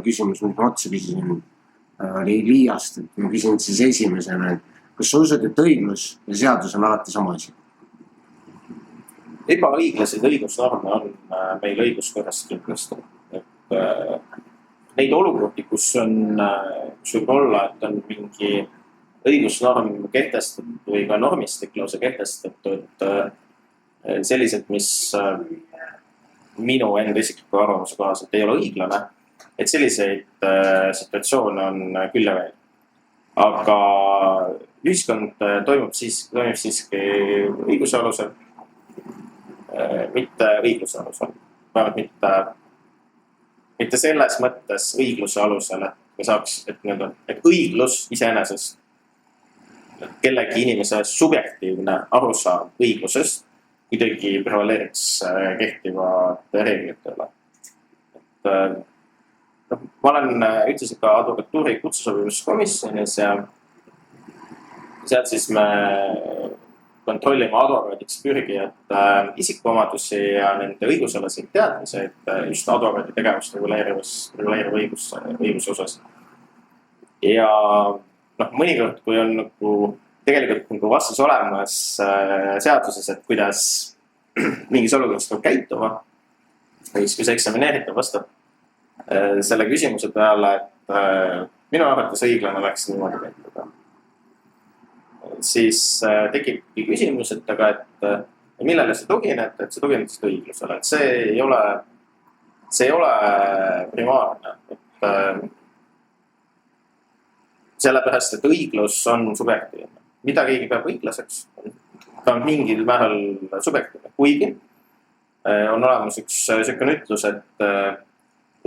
A: küsimus, mis ma otsa küsisin. oli Liiast, et ma küsin siis esimesena, et kas sa usud, et õiglus ja seadus on alati sama asi?
B: Ebaõiglased õigusnorme on meil õiguskorras kindlasti. Neid olukordi, kus võib olla, et on mingi õigusnorm kehtestatud või ka normistik lausa kehtestatud sellised, mis minu enda isikliku arvamuse kohaselt ei ole õiglane, et selliseid situatsioone on küll ja veel. Aga ühiskond toimub siiski õiguse alusel, mitte õigluse alusel. Vähemalt mitte selles mõttes õigluse alusel, et me saaks, et õiglus iseenesest, kellegi inimese subjektiivne arusaam õiglusest kuidagi prevaleeriks kehtivate reeglite üle. Ma olen ütlesin ka advokatuuri kutsesobivuskomisjonis ja sealt siis me kontrollime advokaadiks pürgijate isikuomadusi ja nende õigusalaseid teadmiseid just advokaadi tegevust reguleeriva õiguse osas. Ja mõnikord, kui on tegelikult vastus olemas seaduses, et kuidas mingis olukorras peab käituma, või kui see eksamineeritav vastab selle küsimuse peale, et minu arvates õiglane oleks niimoodi käituda, siis tekibki küsimus, et millele see tugineb, et see tugineb õiglusele, et see ei ole primaarne, et sellepärast, et õiglus on subjektiivne. Mida keegi peab õiglaseks, ta on mingil määral subjektiivne, kuigi on olemas üks selline ütlus, et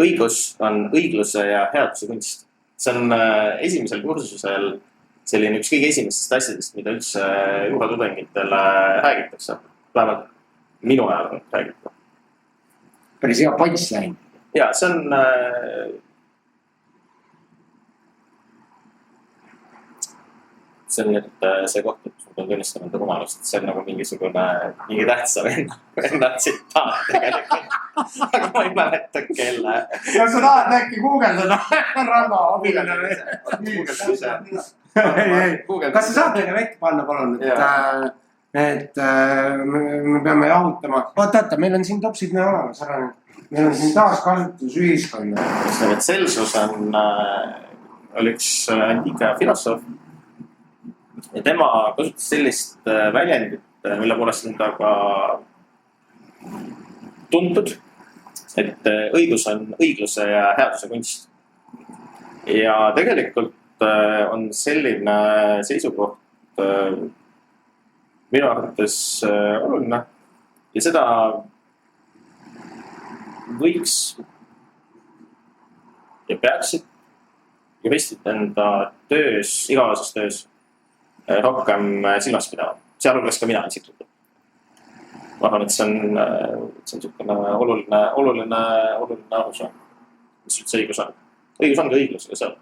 B: õigus on õigluse ja headuse kunst. See on esimesel kursusel selline üks kõige esimestest asjadest, mida üldse juuratudengitele räägitakse. Vähemalt minu ajal räägitakse.
A: Päris hea punchline.
B: Ja, see on nüüd see koht, et ma pean tunnistama enda rumalust, see on nagu mingi tähtsa venna tsitaat tegelikult. Aga ma ei mäleta kelle.
A: Ja sa tahad äkki guugeldada Ranno abiline
B: või?
A: Kas sa saad meile vekk panna, palun, et me peame jahutama. Oota, meil on siin topsid näha olemas. Meil on siin taaskasutusühiskond.
B: Celsus oli üks antiika filosoof. Ja tema kasutas sellist väljendit, mille poolest on ta ka tuntud, et õigus on õigluse ja headuse kunst. Ja tegelikult on selline seisukoht minu arvates oluline ja seda võiks ja peaksid juristid enda töös, igases töös rohkem silmas pidama, sealhulgas ka mina isiklikult. Ma arvan, et see on selline oluline arusaam, mis üldse õigus on. Õigus on ka õiglusega seal.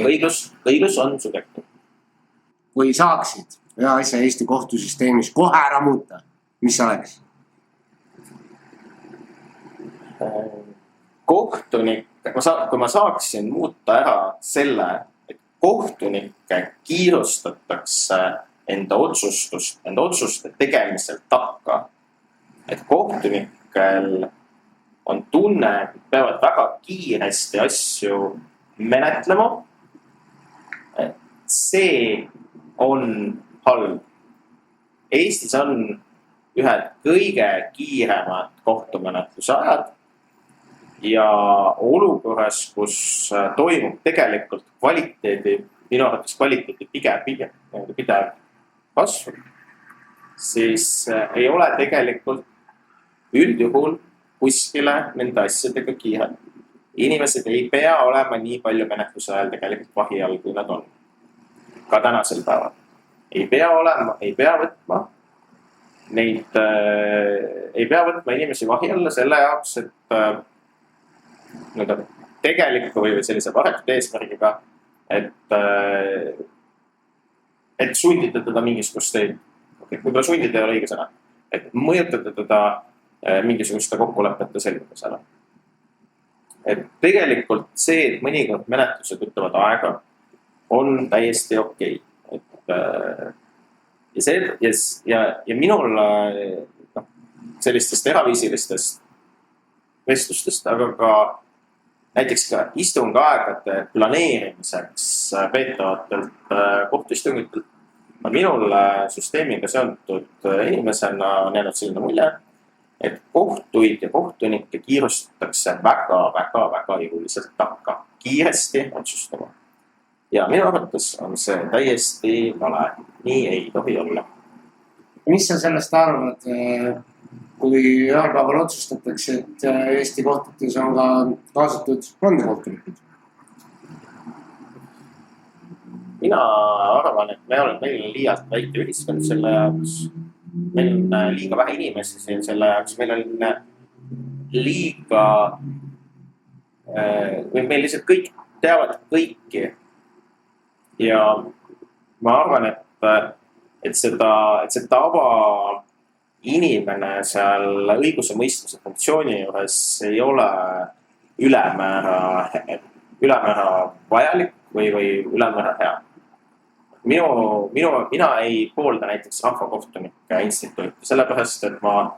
B: Õiglus on subjektiivne.
A: Kui saaksid ühe asja Eesti kohtusüsteemis kohe ära muuta, mis oleks? Kohtunik, kui ma saaksin muuta ära selle, kohtunikke kiirustatakse enda otsuste tegemisel takka. Et kohtunikel on tunne, et peavad väga kiiresti asju menetlema. See on halb. Eestis on ühed kõige kiiremad kohtumenetluse ajad. Ja olukorras, kus toimub tegelikult minu arvates kvaliteedi pidev kasv, siis ei ole tegelikult üldjuhul kuskile nende asjadega kiire. Inimesed ei pea olema nii palju menetluse ajal tegelikult vahi all, kui nad on. Ka tänasel päeval. Ei pea võtma inimesi vahi alla selle jaoks, et tegeliku või sellise vahetud eesmärgiga, et sundida teda mingisugust teid. Võib-olla sundida ei ole õige sõna. Et mõjutada teda mingisuguste kokkulepete selgudesele.
B: et tegelikult see, et mõnikord menetlused võtavad aega, on täiesti okei. Ja minul sellistest eraviisilistest vestlustest, aga ka näiteks ka istungaegade planeerimiseks peetavatelt kohtuistungitelt on minul süsteemiga seontud inimesena on jäänud selline mulje, et kohtuid ja kohtunikke kiirustatakse väga jõuliselt takka, kiiresti otsustama. Ja minu arvates on see täiesti vale. Nii ei tohi olla.
A: Mis sa sellest arvad, kui ühel päeval otsustatakse, et Eesti kohtutes on ka kaasatud vandekohtunikud?
B: Mina arvan, et meil on liialt väike ühiskond selle jaoks. Meil on liiga vähe inimesi siin selle jaoks. Meil on liiga... Meil lihtsalt kõik teavad kõiki. Ja ma arvan, et see tava inimene seal õiguse mõistmise funktsiooni juures ei ole ülemäära vajalik või ülemäära hea. Mina ei poolda näiteks rahvakohtunike instituuti, sellepärast, et ma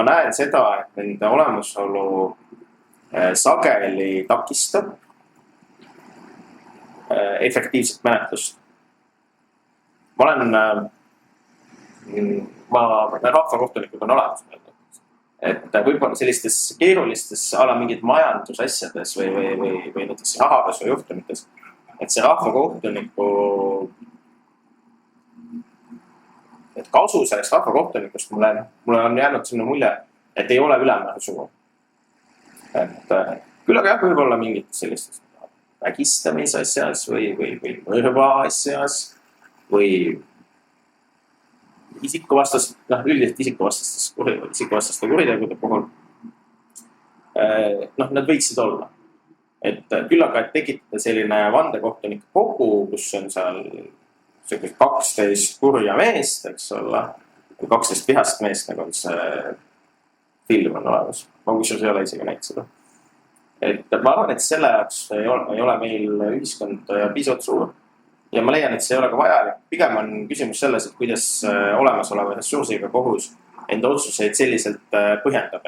B: näen seda, et nende olemasolu sageli takistab efektiivset menetlust. Rahvakohtunikud on olemas. Et võib-olla sellistes keerulistes mingid majandusasjades või näiteks rahapesu juhtumites, et see rahvakohtuniku, et kasu sellest rahvakohtunikust mulle on jäänud selline mulje, et ei ole ülemäära suur. Et küll aga võib-olla mingid sellistes vägistamise asjas või mõrva asjas või üldiselt isikuvastaste kuritegude puhul. Nad võiksid olla. Et küll aga tekitada selline vandekohtunike kogu, kus on seal 12 kurja meest, eks ole, 12 vihast meest, nagu see film on olemas. Ma kusjuures ei ole isegi näinud seda. Et ma arvan, et selle jaoks ei ole meil ühiskond piisavalt suur. Ja ma leian, et see ei ole ka vajalik. Pigem on küsimus selles, et kuidas olemasoleva ressursiga kohus enda otsuseid selliselt põhjendab,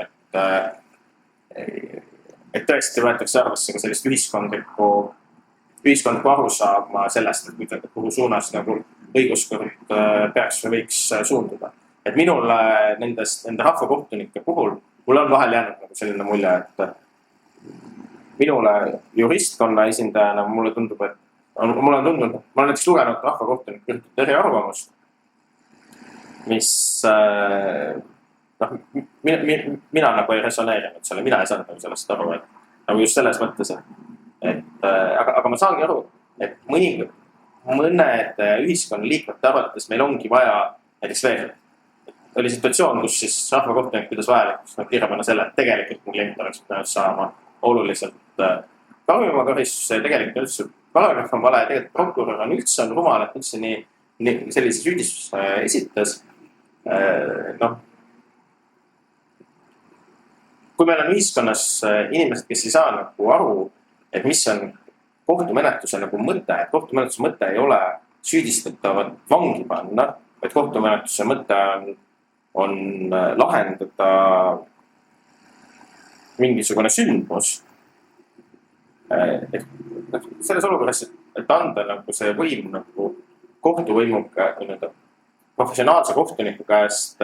B: et tõesti võetakse arvasse ka sellist ühiskondlikku arusaama sellest, et kuhu suunas nagu õiguskord peaks või võiks suunduda. Et minul nende rahvakohtunike puhul, mul on vahel jäänud nagu selline mulje, et minule juristkonna esindajana mulle tundub, et ma olen näiteks lugenud rahvakohtunik kirjutatud eriarvamust, mis mina nagu ei resoneerinud selle, mina ei saanud sellest aru, et nagu just selles mõttes, aga ma saangi aru, et mõned ühiskonna liikmete arvates meil ongi vaja näiteks veel. Oli situatsioon, kus siis rahvakohtunik pidas vajalikuks kirja panna selle, et tegelikult mu klient oleks pidanud saama oluliselt karmima karistuse ja tegelikult üldse paragrahv on vale ja tegelikult prokurör on üldse rumal, et üldse nii sellise süüdistuse esitas. Kui meil on ühiskonnas inimesed, kes ei saa nagu aru, et mis on kohtumenetluse nagu mõte, et kohtumenetluse mõte ei ole süüdistatavat vangi panna, vaid kohtumenetluse mõte on lahendada mingisugune sündmus. Selles olukorras, et anda nagu see võim nagu kohtuvõimu professionaalse kohtuniku käest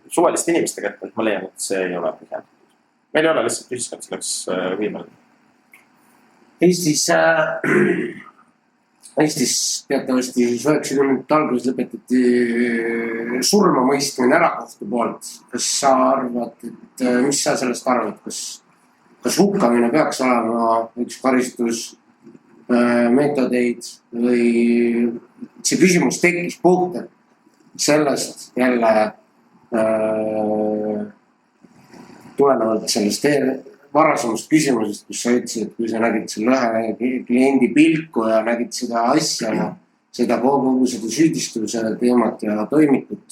B: suvaliste inimeste kätte, et ma leian, et see ei ole põhjendatud. Meil ei ole lihtsalt ühiskond selleks võimalik.
A: Eestis teatavasti 90 alguses lõpetati surmamõistmine ära kohtu poolt. Kas sa arvad, et mis sa sellest arvad, kas hukkamine peaks olema üks karistus meetodeid või see küsimus tekkis puhtalt sellest jälle tulenevalt sellest varasemast küsimusest, kus sa ütlesid, et kui sa nägid selle ühe kliendi pilku ja nägid seda asja, seda kogu seda süüdistuse teemat ja toimikut,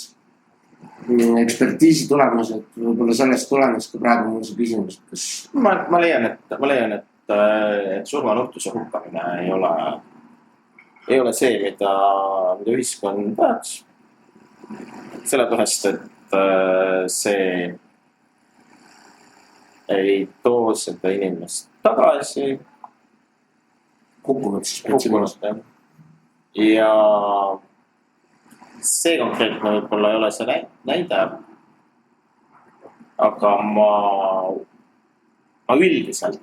A: ekspertiisi tulemused, võib-olla sellest tulenes ka praegu mul see küsimus, kas...
B: Ma leian, et surmanuhtluse hukkamine ei ole see, mida ühiskond vajaks. Sellepärast, et see ei too seda inimest tagasi.
A: Kukkunud siis.
B: Ja see konkreetne võib-olla ei ole see näide, aga ma üldiselt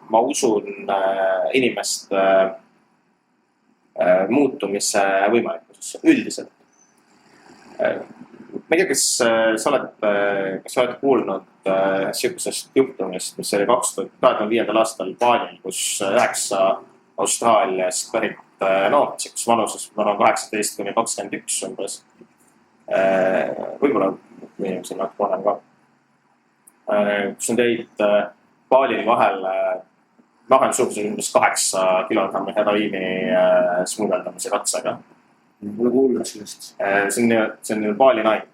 B: ma usun inimeste muutumise võimalikkusesse, üldiselt. Ma ei tea, kas sa oled kuulnud sellisest juhtumist, mis oli 2005. aastal Balil, kus 9 Austraaliast pärit noort, kus vanuses 18–21 umbes. Võib-olla inimesel natuke vanem ka. Kus nad jäid Balil vahele suuruses umbes 8 kilogrammi heroiini smugeldamise katsega.
A: Mulle kuulnud sellest.
B: See on Bali naine.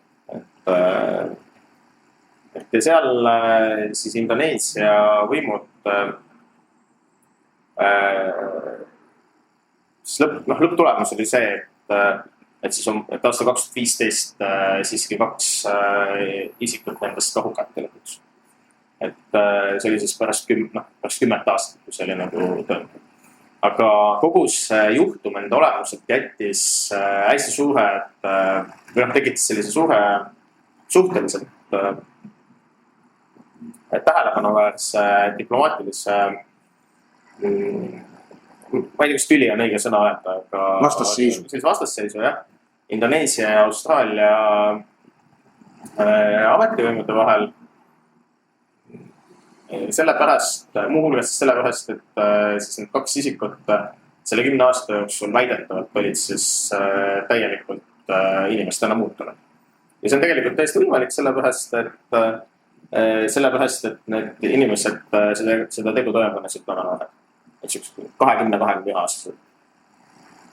B: Ja seal siis Indoneesia võimud lõpptulemus oli see, et aastal 2015 siiski 2 isikut nendest ka hukati lõpuks. Et see oli siis pärast 10 aastat, kui see oli nagu tõendatud. Aga kogu see juhtum enda olemuselt jättis hästi tekitas sellise suhteliselt tähelepanuväärse diplomaatilise, ma ei tea, kas tüli on õige sõna öelda, aga vastasseisu, jah. Indoneesia ja Austraalia ametivõimude vahel. Muuhulgas sellepärast, et siis need 2 isikut selle 10 aasta jooksul väidetavalt olid siis täielikult inimestena muutunud. Ja see on tegelikult täiesti võimalik sellepärast, et need inimesed seda tegu toimepanesid väga noored. 20-21 aastased.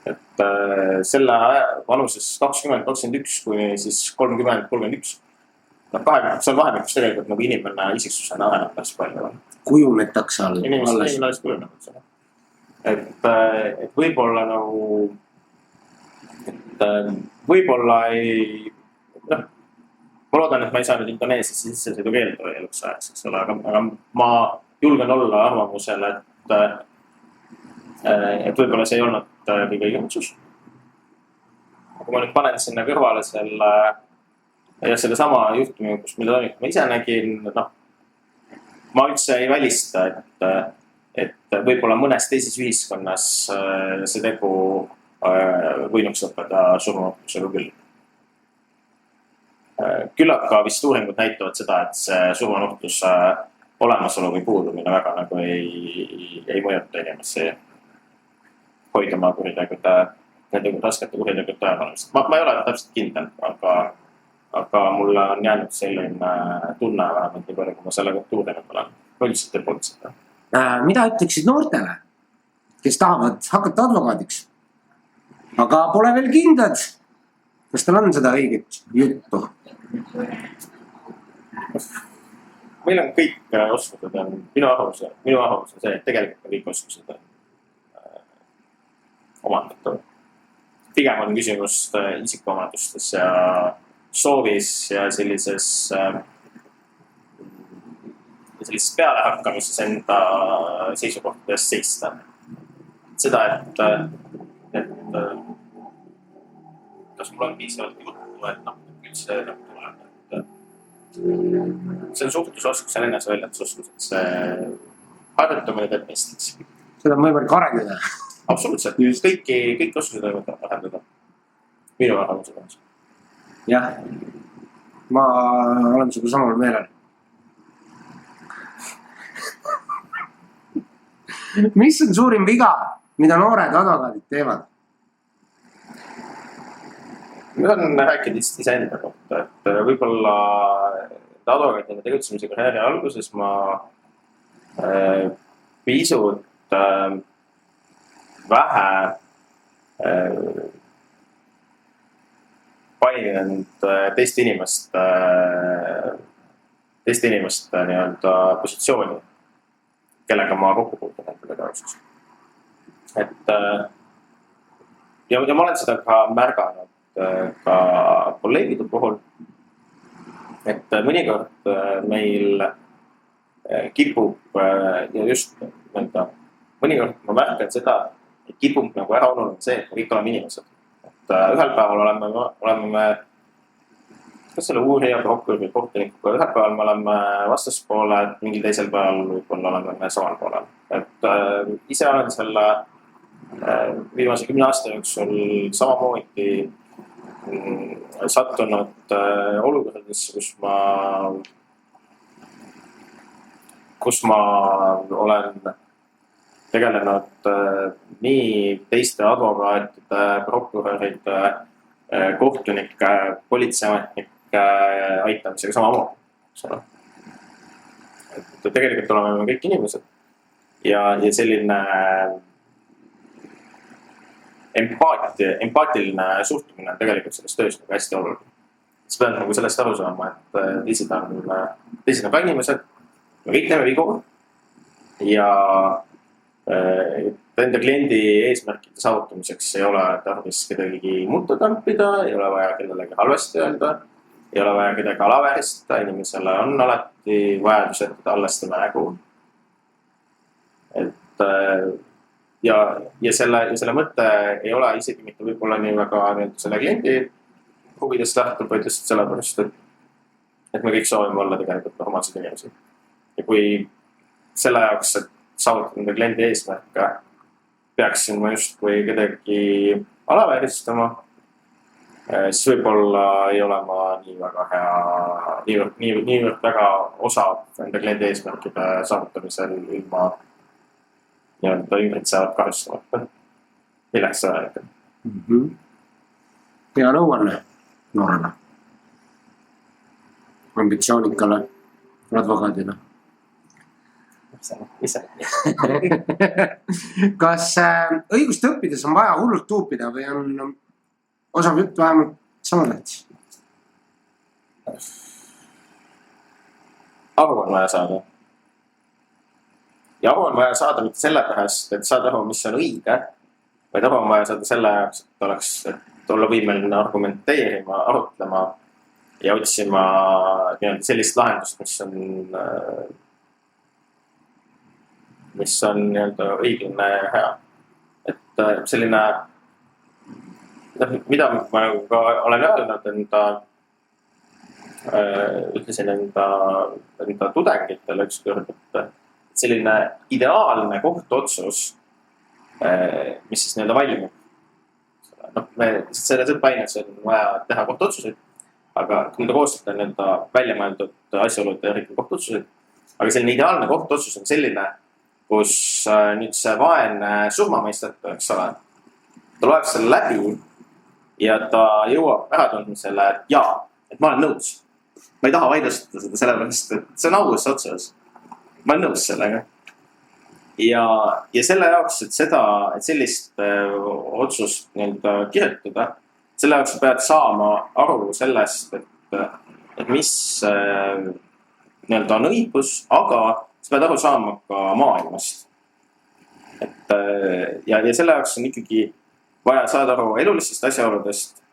B: Et selle vanuses 20-21 kuni siis 30-31. See on vahemikus tegelikult nagu inimene isiksusena areneb päris palju.
A: Kujunetakse all.
B: Inimene kujunetakse. Et võib-olla nagu, võib-olla ei, ma loodan, et ma ei saa nüüd Indoneesiasse sisse sõidu keeldu eluks ajaks, eks ole, aga ma julgen olla arvamusel, et võib-olla see ei olnud kõige õigem otsus. Kui ma nüüd panen sinna kõrvale selle sama juhtumi, kus mida toimub, ma ise nägin, ma üldse ei välista, et võib-olla mõnes teises ühiskonnas see tegu võinuks lõppeda surmanuhtlusega küll. Küll aga vist uuringud näitavad seda, et see surmanuhtluse olemasolu või puudumine väga nagu ei mõjuta inimesi hoiduma nende raskete kuritegude tõenäoliselt. Ma ei ole täpselt kindel, aga mulle on jäänud selline tunne vähemalt nii palju, kui ma selle kohta uurinud olen. Ma üldiselt ei poolt seda.
A: Mida ütleksid noortele, kes tahavad hakata advokaadiks, aga pole veel kindlad? Kas teil on seda õiget juttu?
B: Meil on kõik oskused, minu arvamus on see, et tegelikult kõik oskused on omandatud. Pigem on küsimus isikuomadustes ja soovis ja sellises pealehakkamises enda seisukohtades seista. Seda, et kas mul on piisavalt juttu, et üldse tuleb. See on suhtlusoskus, see on eneseväljendusoskus, et see harjutamine teeb meistriks.
A: Seda on võimalik arendada.
B: Absoluutselt, kõik oskused võivad arendada. Minu arvamused on.
A: Jah, ma olen sugu samal meelel. Mis on suurim viga, mida noored advokaadid teevad?
B: Ma saan rääkida iseenda kohta, et võib-olla advokaadina tegutsemise karjääri alguses ma pisut vähe paininud teiste inimeste nii-öelda positsiooni, kellega ma kokku puutun nende tegevuses. Ja ma olen seda ka märganud ka kolleegide puhul, et mõnikord meil kipub ja just mõnikord ma märkan seda, et kipub nagu ära ununenud see, et me kõik oleme inimesed. Et ühel päeval oleme me kas selle uurija, prokuröri, kohtunikuga, ühel päeval me oleme vastaspooled, mingil teisel päeval võib-olla oleme me samal poolel. Et ise olen selle viimase 10 aasta jooksul samamoodi sattunud olukordadesse, kus ma olen tegelenud nii teiste advokaatide, prokuröride, kohtunike, politseiametnike aitamisega samamoodi. Et tegelikult oleme kõik inimesed ja selline empaatiline suhtumine on tegelikult selles töös nagu hästi oluline. Sa pead nagu sellest aru saama, et teised on ka inimesed, me kõik teeme vigu ja enda kliendi eesmärkide saavutamiseks ei ole tarvis kedagi mutta tampida, ei ole vaja kellelegi halvasti öelda, ei ole vaja kedagi alavääristada, inimesele on alati vajadus jätta allaste nägu. Ja selle mõte ei ole isegi mitte võib-olla nii väga selle kliendi huvidest lähtub, vaid just sellepärast, et me kõik soovime olla tegelikult normaalsed inimesed. Ja kui selle jaoks, et saavutada enda kliendi eesmärke, peaksin ma just kui kedagi alavääristama, siis võib-olla ei ole ma nii väga hea, niivõrd väga osav enda kliendi eesmärkide saavutamisel ilma nii-öelda ümbritsevad kahjustamata. Milleks see vajalik?
A: Hea nõuanne noorele, ambitsioonikale advokaadina. Kas õigust õppides on vaja hullult tuupida või on osav jutt vähemalt sama tähtis?
B: Aru on vaja saada. Ja aru on vaja saada mitte sellepärast, et saada aru, mis on õige, vaid aru on vaja saada selle jaoks, et olla võimeline argumenteerima, arutlema ja otsima sellist lahendust, mis on õiglane ja hea. Et selline, mida ma ka olen öelnud ütlesin enda tudengitele ükskord, et selline ideaalne kohtuotsus, mis siis valmib. Selles õppeaines on vaja teha kohtuotsuseid, aga kui ta koostab välja mõeldud asjaolud ja kohtuotsuseid, aga selline ideaalne kohtuotsus on selline, kus nüüd see vaene surmamõistetu, eks ole, ta loeb selle läbi ja ta jõuab ära tundmisele, et jaa, et ma olen nõus. Ma ei taha vaidlustada seda sellepärast, et see on aus otsus. Ma olen nõus sellega. Ja selle jaoks, et sellist otsust kirjutada, selle jaoks pead saama aru sellest, et mis on õigus, aga sa pead aru saama ka maailmast. Ja selle jaoks on ikkagi vaja saada aru elulistest asjaoludest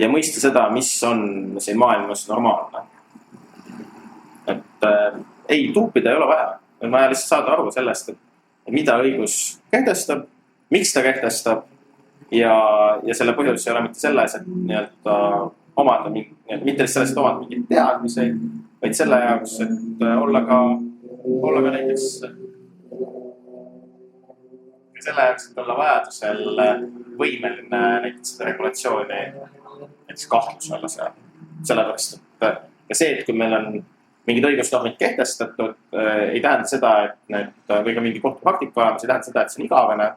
B: ja mõista seda, mis on siin maailmas normaalne. Ei, tuupida ei ole vaja. On vaja lihtsalt saada aru sellest, et mida õigus kehtestab, miks ta kehtestab ja selle põhjus ei ole mitte selles, et omada mitte sellest omada mingit teadmisi, vaid selle jaoks, et olla ka näiteks selle jaoks, et olla vajadusel võimeline näiteks seda regulatsiooni näiteks kahtluse alla seal. Sellepärast, et see, et kui meil on mingid õigusnormid kehtestatud, ei tähenda seda, et või ka mingi kohtupraktika olemas, ei tähenda seda, et see on igavene.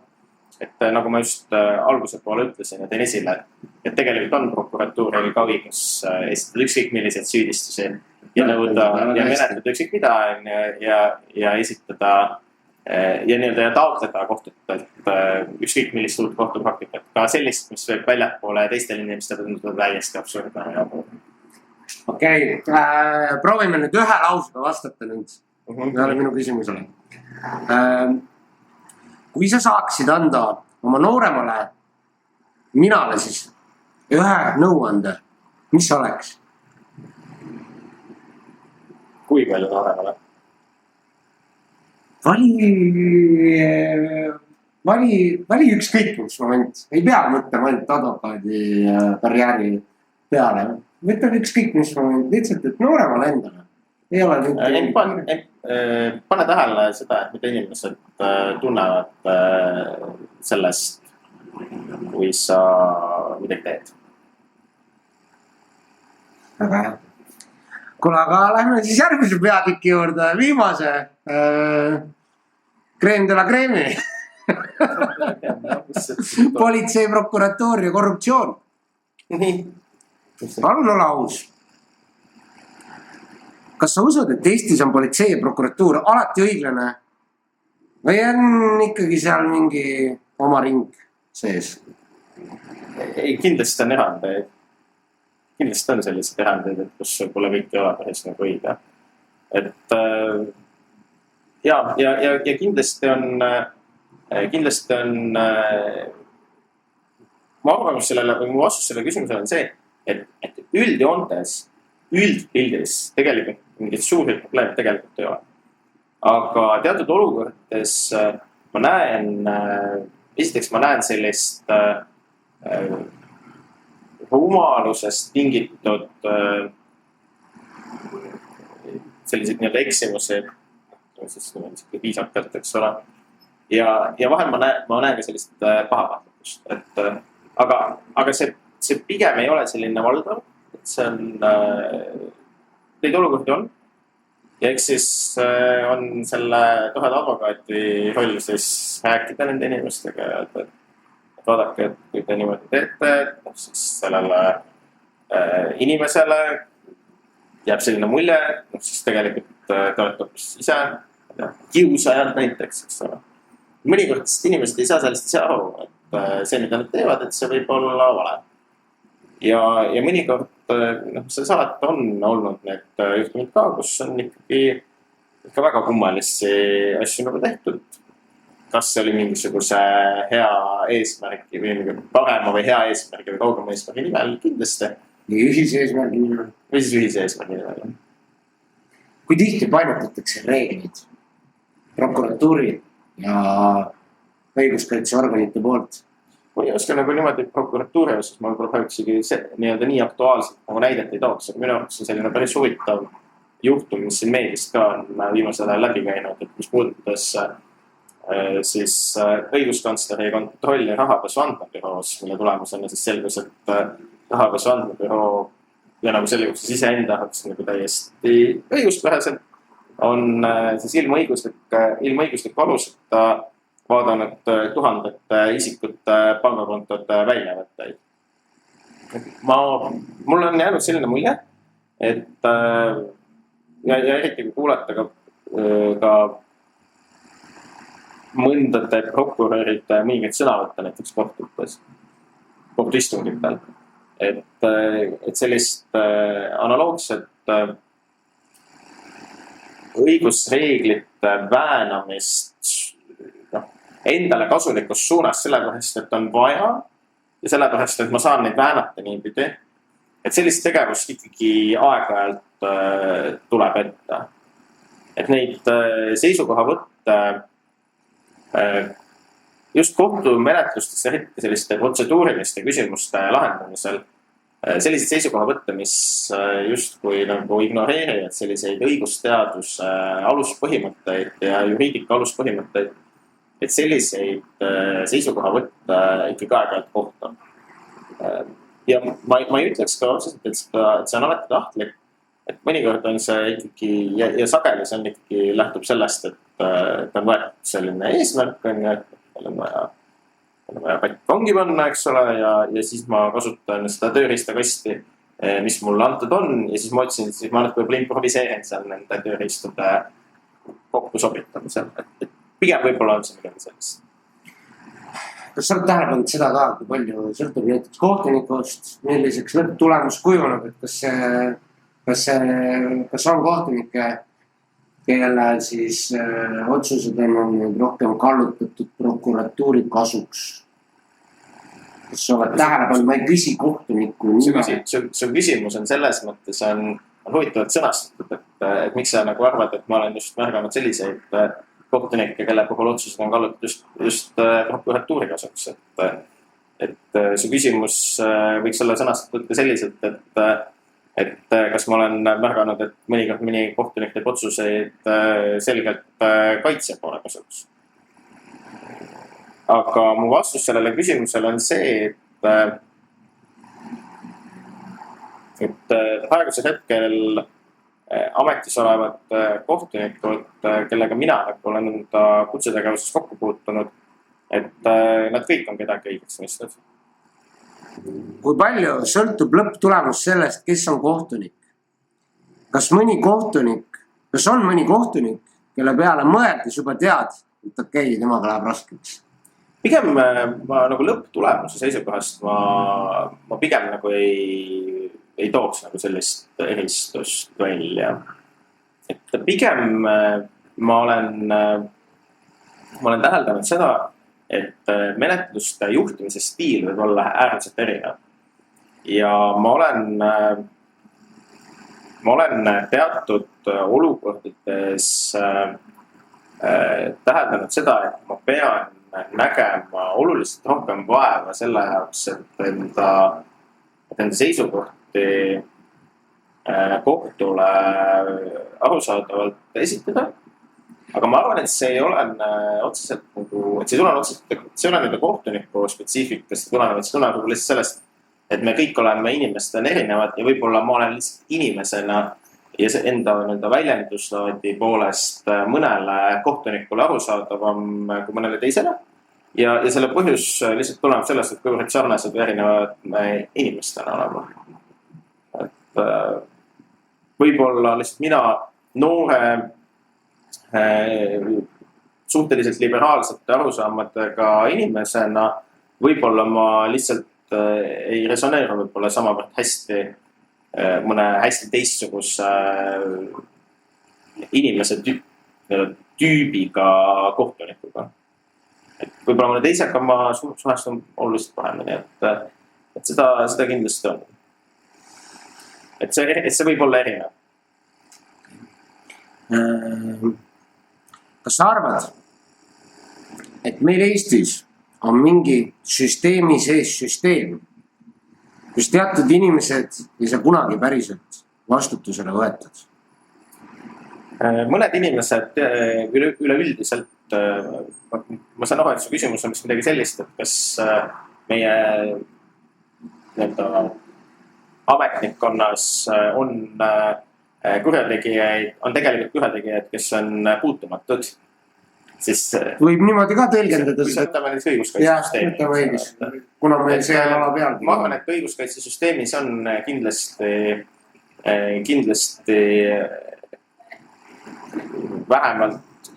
B: Et nagu ma just alguse poole ütlesin ja teen esile, et tegelikult on prokuratuuril ka õigus esitada ükskõik milliseid süüdistusi ja nõuda ja menetleda ükskõik mida ja esitada ja nii-öelda taotleda kohtutelt ükskõik millist uut kohtupraktikat. Ka sellist, mis võib väljapoole teistele inimestele tunduda täiesti absurdne ja
A: Okei, proovime nüüd ühe lausega vastata nüüd. Ühele minu küsimusele. Kui sa saaksid anda oma nooremale, minale siis, ühe nõuande, mis oleks?
B: Kui palju nooremale?
A: Vali ükskõik mis moment. Ei pea mõtlema ainult advokaadi karjääri peale. Võtame ükskõik mis moment. Lihtsalt, et nooremale endale. Ei ole nüüd...
B: Pane tähele seda, et mida inimesed tunnevad sellest, kui sa midagi teed.
A: Väga hea. Kuule, aga lähme siis järgmise peatüki juurde, viimase Crème de la Crème'i. Politsei, prokuratuur ja korruptsioon. Palun ole aus. Kas sa usud, et Eestis on politsei ja prokuratuur alati õiglane? Või on ikkagi seal mingi oma ring sees?
B: Ei, kindlasti on erandeid. Kindlasti on sellised erandeid, et kus pole kõik ei ole päris nagu õige. Et ja kindlasti on mu arvamus sellele või mu vastus selle küsimusele on see, et üldjoontes, üldpildis tegelikult mingid suuri probleemid tegelikult ei ole. Aga teatud olukordades esiteks ma näen sellist rumalusest tingitud selliseid nii-öelda eksimusi, viisakalt, eks ole. Ja vahel ma näen ka sellist pahapahtlust, aga see pigem ei ole selline valdav, et see on, neid olukordi on. Ja eks siis on selle toheda advokaati roll siis rääkida nende inimestega ja et vaadake, et kui te niimoodi teete, siis sellele inimesele jääb selline mulje, siis tegelikult te olete ise kiusajad näiteks, eks ole. Mõnikord inimesed ei saa sellest ise aru, et see, mida nad teevad, et see võib olla vale. Ja mõnikord, see alati on olnud need juhtumid ka, kus on ikka väga kummalisi asju nagu tehtud. Kas see oli mingisuguse hea eesmärgi või parema või hea eesmärgi või kaugema eesmärgi nimel kindlasti.
A: Või ühise eesmärgi nimel.
B: Või siis ühise eesmärgi nimel.
A: Kui tihti painutatakse reeglid prokuratuuri ja õiguskaitseorganite poolt?
B: Ma ei oska nagu niimoodi prokuratuuri osas, ma võib-olla üksegi nii-öelda nii aktuaalselt nagu näidet ei tooks, aga minu arvates on selline päris huvitav juhtum, mis siin meedist ka on viimasel ajal läbi käinud, et mis puudutas siis õiguskantsleri kontrolli rahapesu andmebüroos, mille tulemusena siis selgus, et rahapesu andmebüroo ja nagu selle juhtus iseenda jaoks nagu täiesti õiguspäraselt on siis ilmaõiguslik aluseta vaadanud tuhandete isikute pangakontode väljavõtteid. Mul on jäänud selline mulje, et ja eriti kui kuulata ka mõndade prokuröride mingeid sõnavõtte näiteks kohtuistungitel, et sellist analoogset õigusreeglite väänamist endale kasulikus suunas sellepärast, et on vaja ja sellepärast, et ma saan neid väänata niipidi, et sellist tegevust ikkagi aeg-ajalt tuleb ette. Et neid seisukohavõtte just kohtumenetlustes eriti selliste protseduuriliste küsimuste lahendamisel selliseid seisukohavõtte, mis justkui nagu ignoreerivad selliseid õigusteaduse aluspõhimõtteid ja juriidika aluspõhimõtteid, et selliseid seisukohavõtte ikkagi aeg-ajalt kohta. Ja ma ei ütleks ka otseselt, et see on alati tahtlik, et mõnikord on see ikkagi ja sageli see on ikkagi lähtub sellest, et on võetud selline eesmärk, et on vaja patt vangi panna, eks ole, ja siis ma kasutan seda tööriistakasti, mis mulle antud on ja siis ma otsin, siis ma nüüd võib-olla improviseerin seal nende tööriistade kokku sobitamisel, et pigem võib-olla on see midagi sellist.
A: Kas sa oled tähele pannud seda ka, kui palju sõltub näiteks kohtunikust, milliseks lõpptulemus kujuneb, et kas on kohtunikke, kelle siis otsused on olnud rohkem kallutatud prokuratuuri kasuks? Kas sa oled tähele pannud, ma ei küsi kohtuniku nime.
B: Su küsimus on selles mõttes on huvitavalt sõnastatud, et miks sa nagu arvad, et ma olen just märganud selliseid kohtunikke, kelle puhul otsused on kallutatud just prokuratuuri kasuks. Et su küsimus võiks olla sõnastatud ka selliselt, et kas ma olen märganud, et mõnikord mõni kohtunik teeb otsuseid selgelt kaitse poole kasuks. Aga mu vastus sellele küsimusele on see, et praegusel hetkel ametis olevad kohtunikud, kellega mina olen enda kutsetegevuses kokku puutunud, et nad kõik on kedagi õigeks mõistnud.
A: Kui palju sõltub lõpptulemus sellest, kes on kohtunik? Kas on mõni kohtunik, kelle peale mõeldes juba tead, et okei, temaga läheb raskeks?
B: Pigem ma nagu lõpptulemuse seisukohast ma pigem nagu ei tooks nagu sellist eristust välja. Et pigem ma olen täheldanud seda, et menetluste juhtimise stiil võib olla äärmiselt erinev. Ja ma olen teatud olukordades täheldanud seda, et ma pean nägema oluliselt rohkem vaeva selle jaoks, et enda seisukohti kohtule arusaadavalt esitada. Aga ma arvan, et see ei ole otseselt nagu, et see ei ole nagu kohtuniku spetsiifikast tulenevad, see tulenevad lihtsalt sellest, et me kõik oleme inimesed erinevad ja võib-olla ma olen lihtsalt inimesena ja enda väljenduslaadi poolest mõnele kohtunikule arusaadavam kui mõnele teisele. Ja selle põhjus lihtsalt tuleneb sellest, et kuivõrd sarnased või erinevad inimestena olema. Et võib-olla lihtsalt mina noore suhteliselt liberaalsete arusaamadega inimesena võib-olla ma lihtsalt ei resoneeru võib-olla samavõrd hästi mõne hästi teistsuguse inimese tüübiga kohtunikuga. Et võib-olla mõne teisega ma suhestun oluliselt paremini, et seda kindlasti on. Et see võib olla erinev.
A: Kas sa arvad, et meil Eestis on mingi süsteemi sees süsteem, kus teatud inimesed ei saa kunagi päriselt vastutusele võetud?
B: Mõned inimesed üleüldiselt, ma saan aru, et su küsimus on midagi sellist, et kas meie ametnikkonnas on kurjategijaid, on tegelikult kurjategijaid, kes on puutumatud. Siis
A: võib niimoodi ka tõlgendada.
B: Võtame nüüd õiguskaitsesüsteemi.
A: Jah, õigus. Kuna meil see on ala peal.
B: Ma arvan, et õiguskaitsesüsteemis on kindlasti vähemalt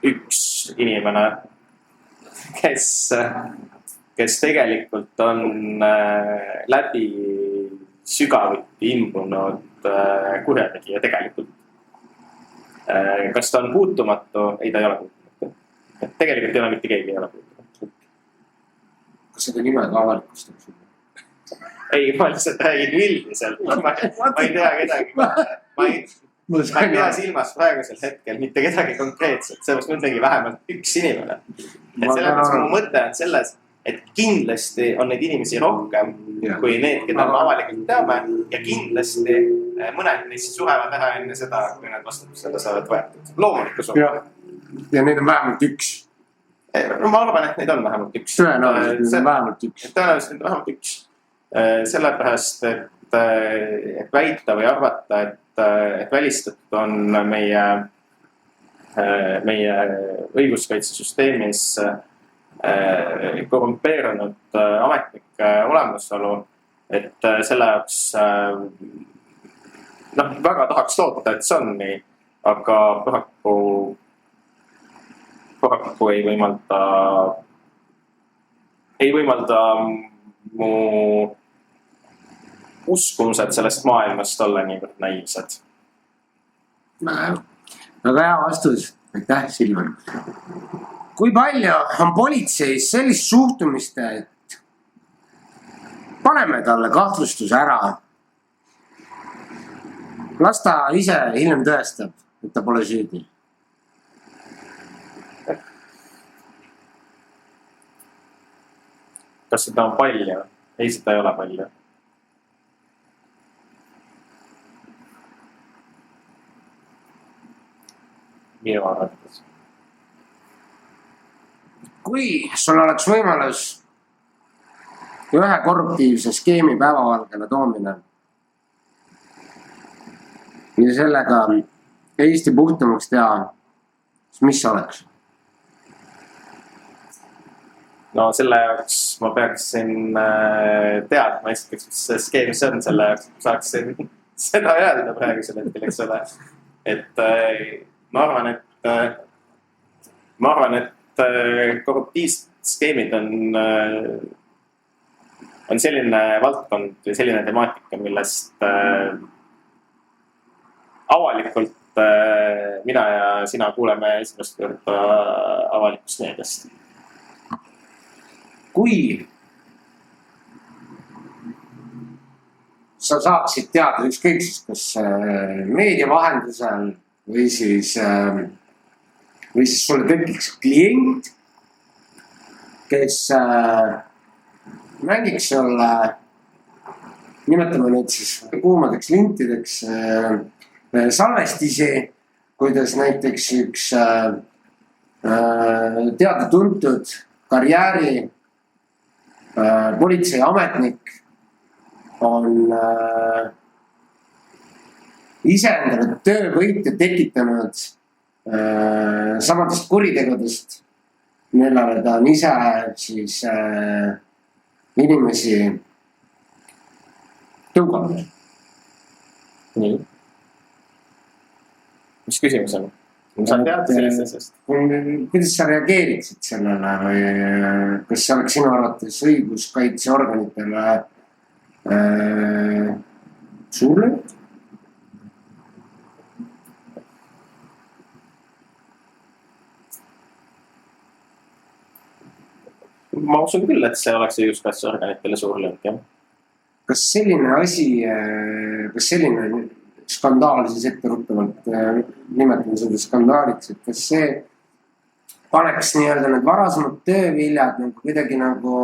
B: üks inimene, kes tegelikult on läbi sügavuti imbunud kurjategija tegelikult. Kas ta on puutumatu? Ei, ta ei ole puutumatu. Et tegelikult ei ole mitte keegi ei ole puutumatu.
A: Kas seda nime ka avalikustaks?
B: Ei, ma lihtsalt räägin üldiselt. Ma ei tea kedagi. Ma ei pea silmas praegusel hetkel mitte kedagi konkreetselt. Sellest mõtlengi vähemalt üks inimene. Et sellepärast mu mõte on selles, et kindlasti on neid inimesi rohkem kui need, keda me avalikult teame ja kindlasti mõned neist surevad ära enne seda, kui nad vastutusele saavad võetud. Loomulikku surevad.
A: Ja neid on vähemalt üks.
B: No ma arvan, et neid on vähemalt üks.
A: Tõenäoliselt on vähemalt üks.
B: Tõenäoliselt on vähemalt üks. Sellepärast, et väita või arvata, et välistatud on meie õiguskaitsesüsteemis korrumpeerunud ametnike olemasolu, et selle jaoks väga tahaks loota, et see on nii, aga paraku paraku ei võimalda mu uskumused sellest maailmast olla niivõrd naiivsed.
A: Väga hea vastus. Aitäh, Silver. Kui palju on politseis sellist suhtumist, et paneme talle kahtlustuse ära. Las ta ise hiljem tõestab, et ta pole süüdi.
B: Kas seda on palju? Ei, seda ei ole palju. Minu arvates.
A: Kui sul oleks võimalus ühe korruptiivse skeemi päevavalgele toomine ja sellega Eesti puhtamaks teha, siis mis oleks?
B: No selle jaoks ma peaksin teadma esiteks, mis see skeem see on, selle jaoks saaksin seda öelda praegusel hetkel, eks ole. Et ma arvan, et korruptiivsed skeemid on selline valdkond või selline temaatika, millest avalikult mina ja sina kuuleme esimest korda avalikust meediast.
A: Kui sa saaksid teada ükskõik siis, kas meedia vahendusel või siis sulle tekiks klient, kes mängiks sulle, nimetame neid siis kuumadeks lintideks, salvestisi, kuidas näiteks üks teada-tuntud karjääri politseiametnik on ise endale töövõite tekitanud samadest kuritegudest, millele ta on ise siis inimesi tõuganud.
B: Nii. Mis küsimus on? Ma saan teada sellest asjast.
A: Kuidas sa reageeriksid sellele või kas see oleks sinu arvates õiguskaitseorganitele suurlööt?
B: Ma usun küll, et see oleks õiguskaitseorganitele suurlööt, jah.
A: Kas selline asi, kas selline skandaal siis etteruttavalt nimetame seda skandaaliks, et kas see paneks nii-öelda need varasemad tööviljad nagu kuidagi nagu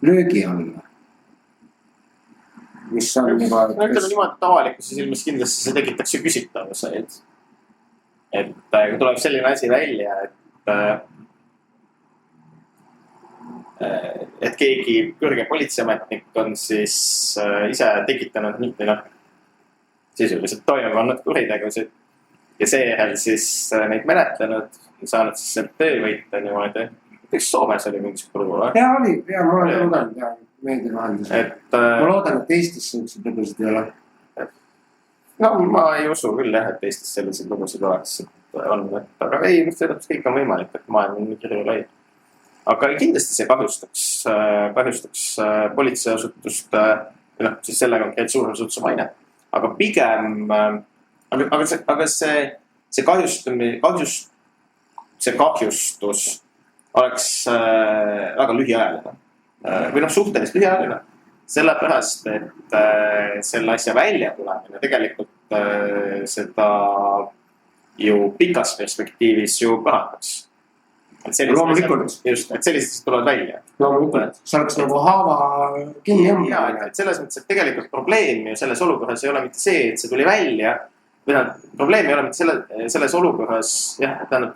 A: löögi alla? Mis on juba...
B: Ütleme niimoodi, et avalikkuse silmis kindlasti see tekitaks ju küsitavuseid. Et kui tuleb selline asi välja, et keegi kõrge politseiametnik on siis ise tekitanud sisuliselt toime pannud kuritegusid ja seejärel siis neid menetlenud ja saanud siis sealt töövõita niimoodi. Kas Soomes oli mingisugune lugu, või?
A: Jaa, oli. Ja ma olen lugenud ja meedia vahendusel. Ma loodan, et Eestis sellised lugusid ei ole.
B: No ma ei usu küll jah, et Eestis sellised lugusid oleks, et on. Aga ei, sellepärast kõik on võimalik, et maailm on nii kirju lai. Aga kindlasti see kahjustaks politseiasutust, siis selle konkreetse suurusutuse mainet. Aga pigem, aga see kahjustus oleks väga lühiajaline. Või suhteliselt lühiajaline. Sellepärast, et selle asja välja tulemine tegelikult seda ju pikas perspektiivis ju parandaks.
A: Loomulikult.
B: Just, et sellised tulevad välja.
A: Loomulikult. See oleks nagu haava kinni õmbamine.
B: Jaa, et selles mõttes, et tegelikult probleem ju selles olukorras ei ole mitte see, et see tuli välja. Probleem ei ole mitte selles olukorras,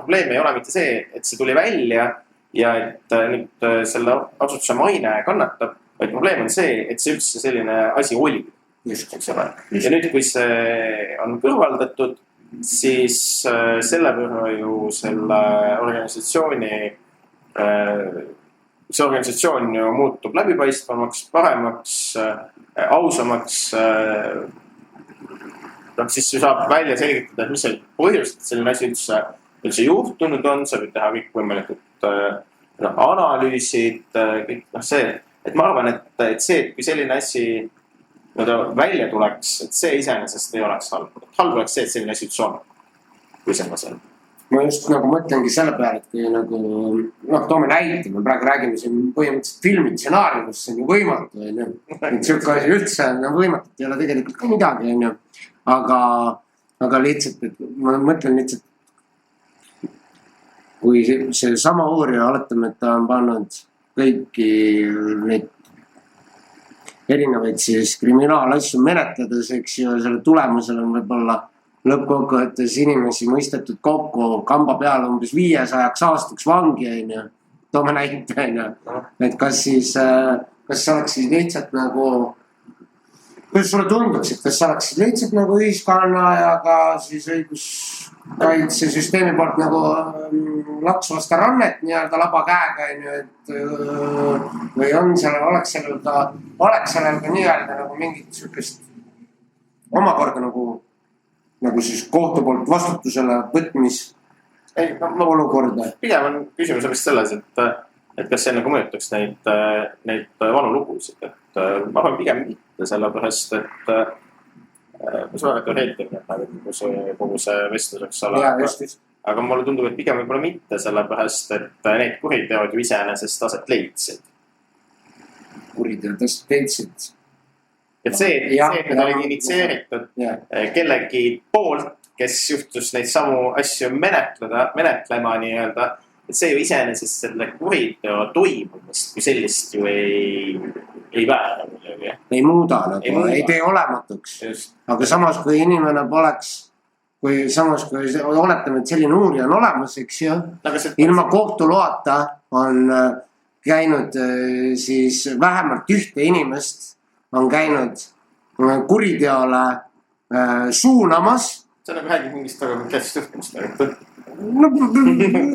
B: probleem ei ole mitte see, et see tuli välja ja et nüüd selle asutuse maine kannatab, vaid probleem on see, et see üldse selline asi oli. Ja nüüd, kui see on kõrvaldatud, siis selle võrra ju selle organisatsioon ju muutub läbipaistvamaks, paremaks, ausamaks. Siis ju saab välja selgitada, et mis see põhjust, et selline asi üldse üldse juhtunud on, sa võid teha kõik võimalikud analüüsid, kõik see, et ma arvan, et see, et kui selline asi välja tuleks, et see iseenesest ei oleks halb. Halb oleks see, et selline asi üldse on, kui see on.
A: Ma just nagu mõtlengi selle peale, et kui nagu, toome näite, me praegu räägime siin põhimõtteliselt filmi stsenaariumist, see on ju võimatu, et siuke asi üldse on võimatu, ei ole tegelikult ka midagi, aga lihtsalt, et ma mõtlen lihtsalt, kui see sama uurija, oletame, et ta on pannud kõiki neid erinevaid siis kriminaalasju menetledes, eks ju, selle tulemusel on võib-olla lõppkokkuvõttes inimesi mõistetud kokku kamba peale umbes 500 aastaks vangi, toome näite, et kas see oleks siis lihtsalt nagu, kuidas sulle tunduks, et kas see oleks siis lihtsalt nagu ühiskonna ja ka siis õiguskaitsesüsteemi poolt nagu laksvasta rannet nii-öelda laba käega, et või oleks sellel ka nii-öelda nagu mingit sükest omakorda nagu siis kohtu poolt vastutusele olukorda.
B: Pigem on küsimus vist selles, et kas see nagu mõjutaks neid vanu lugusid, et ma arvan pigem mitte, sellepärast, et see väga teoreetiline kogu see vestlus, eks ole. Aga mulle tundub, et pigem võib-olla mitte, sellepärast, et need kuriteod ju iseenesest aset leidsid.
A: Kuriteod aset leidsid?
B: Et see, et need olid initseeritud kellegi poolt, kes juhtus neid samu asju menetlema nii-öelda, et see ju iseenesest selle kuriteo toimumist kui sellist ju ei väära.
A: Ei muuda, ei tee olematuks. Aga samas, kui inimene poleks, kui oletame, et selline uurija on olemas, eks ju, ilma kohtuloata on käinud siis vähemalt ühte inimest, on käinud kuriteole suunamas.
B: See on räägib mingist väga konkreetsest juhtumist.
A: No,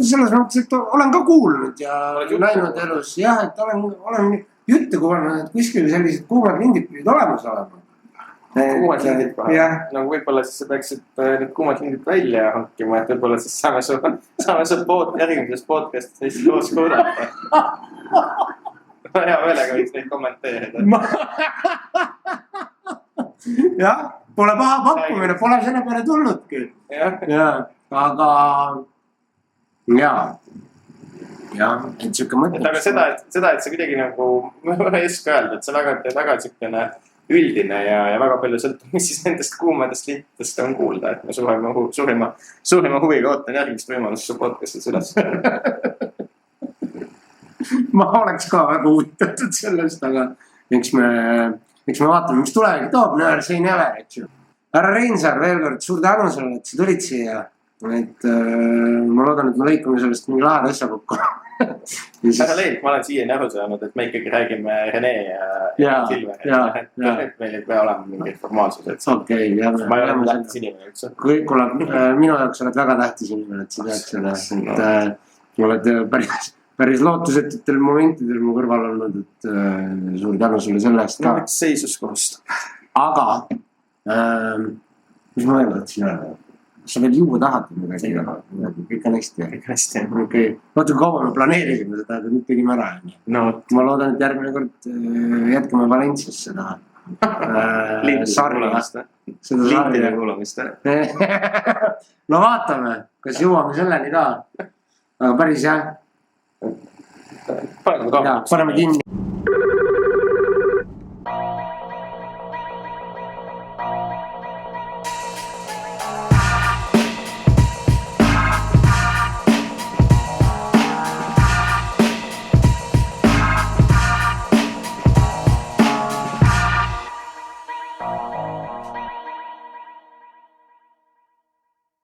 A: selles mõttes, et olen ka kuulnud ja näinud elus. Jah, et olen jutte kuulnud, et kuskil sellised kuumad lindid pidid olemas olema.
B: Kuumad lindid kohe. Nagu võib-olla siis sa peaksid need kuumad lindid välja hankima, et võib-olla siis saame su järgmises podcastis neist koos kuulata. Hea meelega võiks neid kommenteerida.
A: Jah, pole paha pakkumine, pole selle peale tulnudki. Aga et siuke mõte.
B: Aga seda, et see kuidagi nagu, ma ei oska öelda, et see väga siukene üldine ja väga palju sõltub, mis siis nendest kuumadest lintidest on kuulda, et ma suurima huviga ootan järgmist võimalust su podcastis üles.
A: Ma oleks ka väga huvitatud sellest, aga eks me vaatame, mis tulevik toob, see ei never, eks ju. Härra Reinsaar, veel kord suur tänu sulle, et sa tulid siia. Et ma loodan, et me lõikame sellest mingi laheda asja kokku.
B: Härra Leent, ma olen siiani aru saanud, et me ikkagi räägime Rene ja Silver. Et meil ei pea olema mingid formaalsused.
A: Okei,
B: ma ei ole nii tähtis inimene üldse.
A: Minu jaoks oled väga tähtis inimene, et sa teaks seda. Et oled päris lootusetutel momentidel mu kõrval olnud, et suur tänu sulle selle eest ka.
B: Seisus kohust.
A: Aga, mis ma veel tahtsin öelda? Sa veel juua tahad midagi? Kõik on hästi. Vaata, kui kaua me planeerisime seda, et nüüd tegime ära. Ma loodan, et järgmine kord jätkame Valentsias seda sarja.
B: Lintide kuulamist.
A: No vaatame, kas jõuame selleni ka. Aga päris jah.
B: Paneme kinni.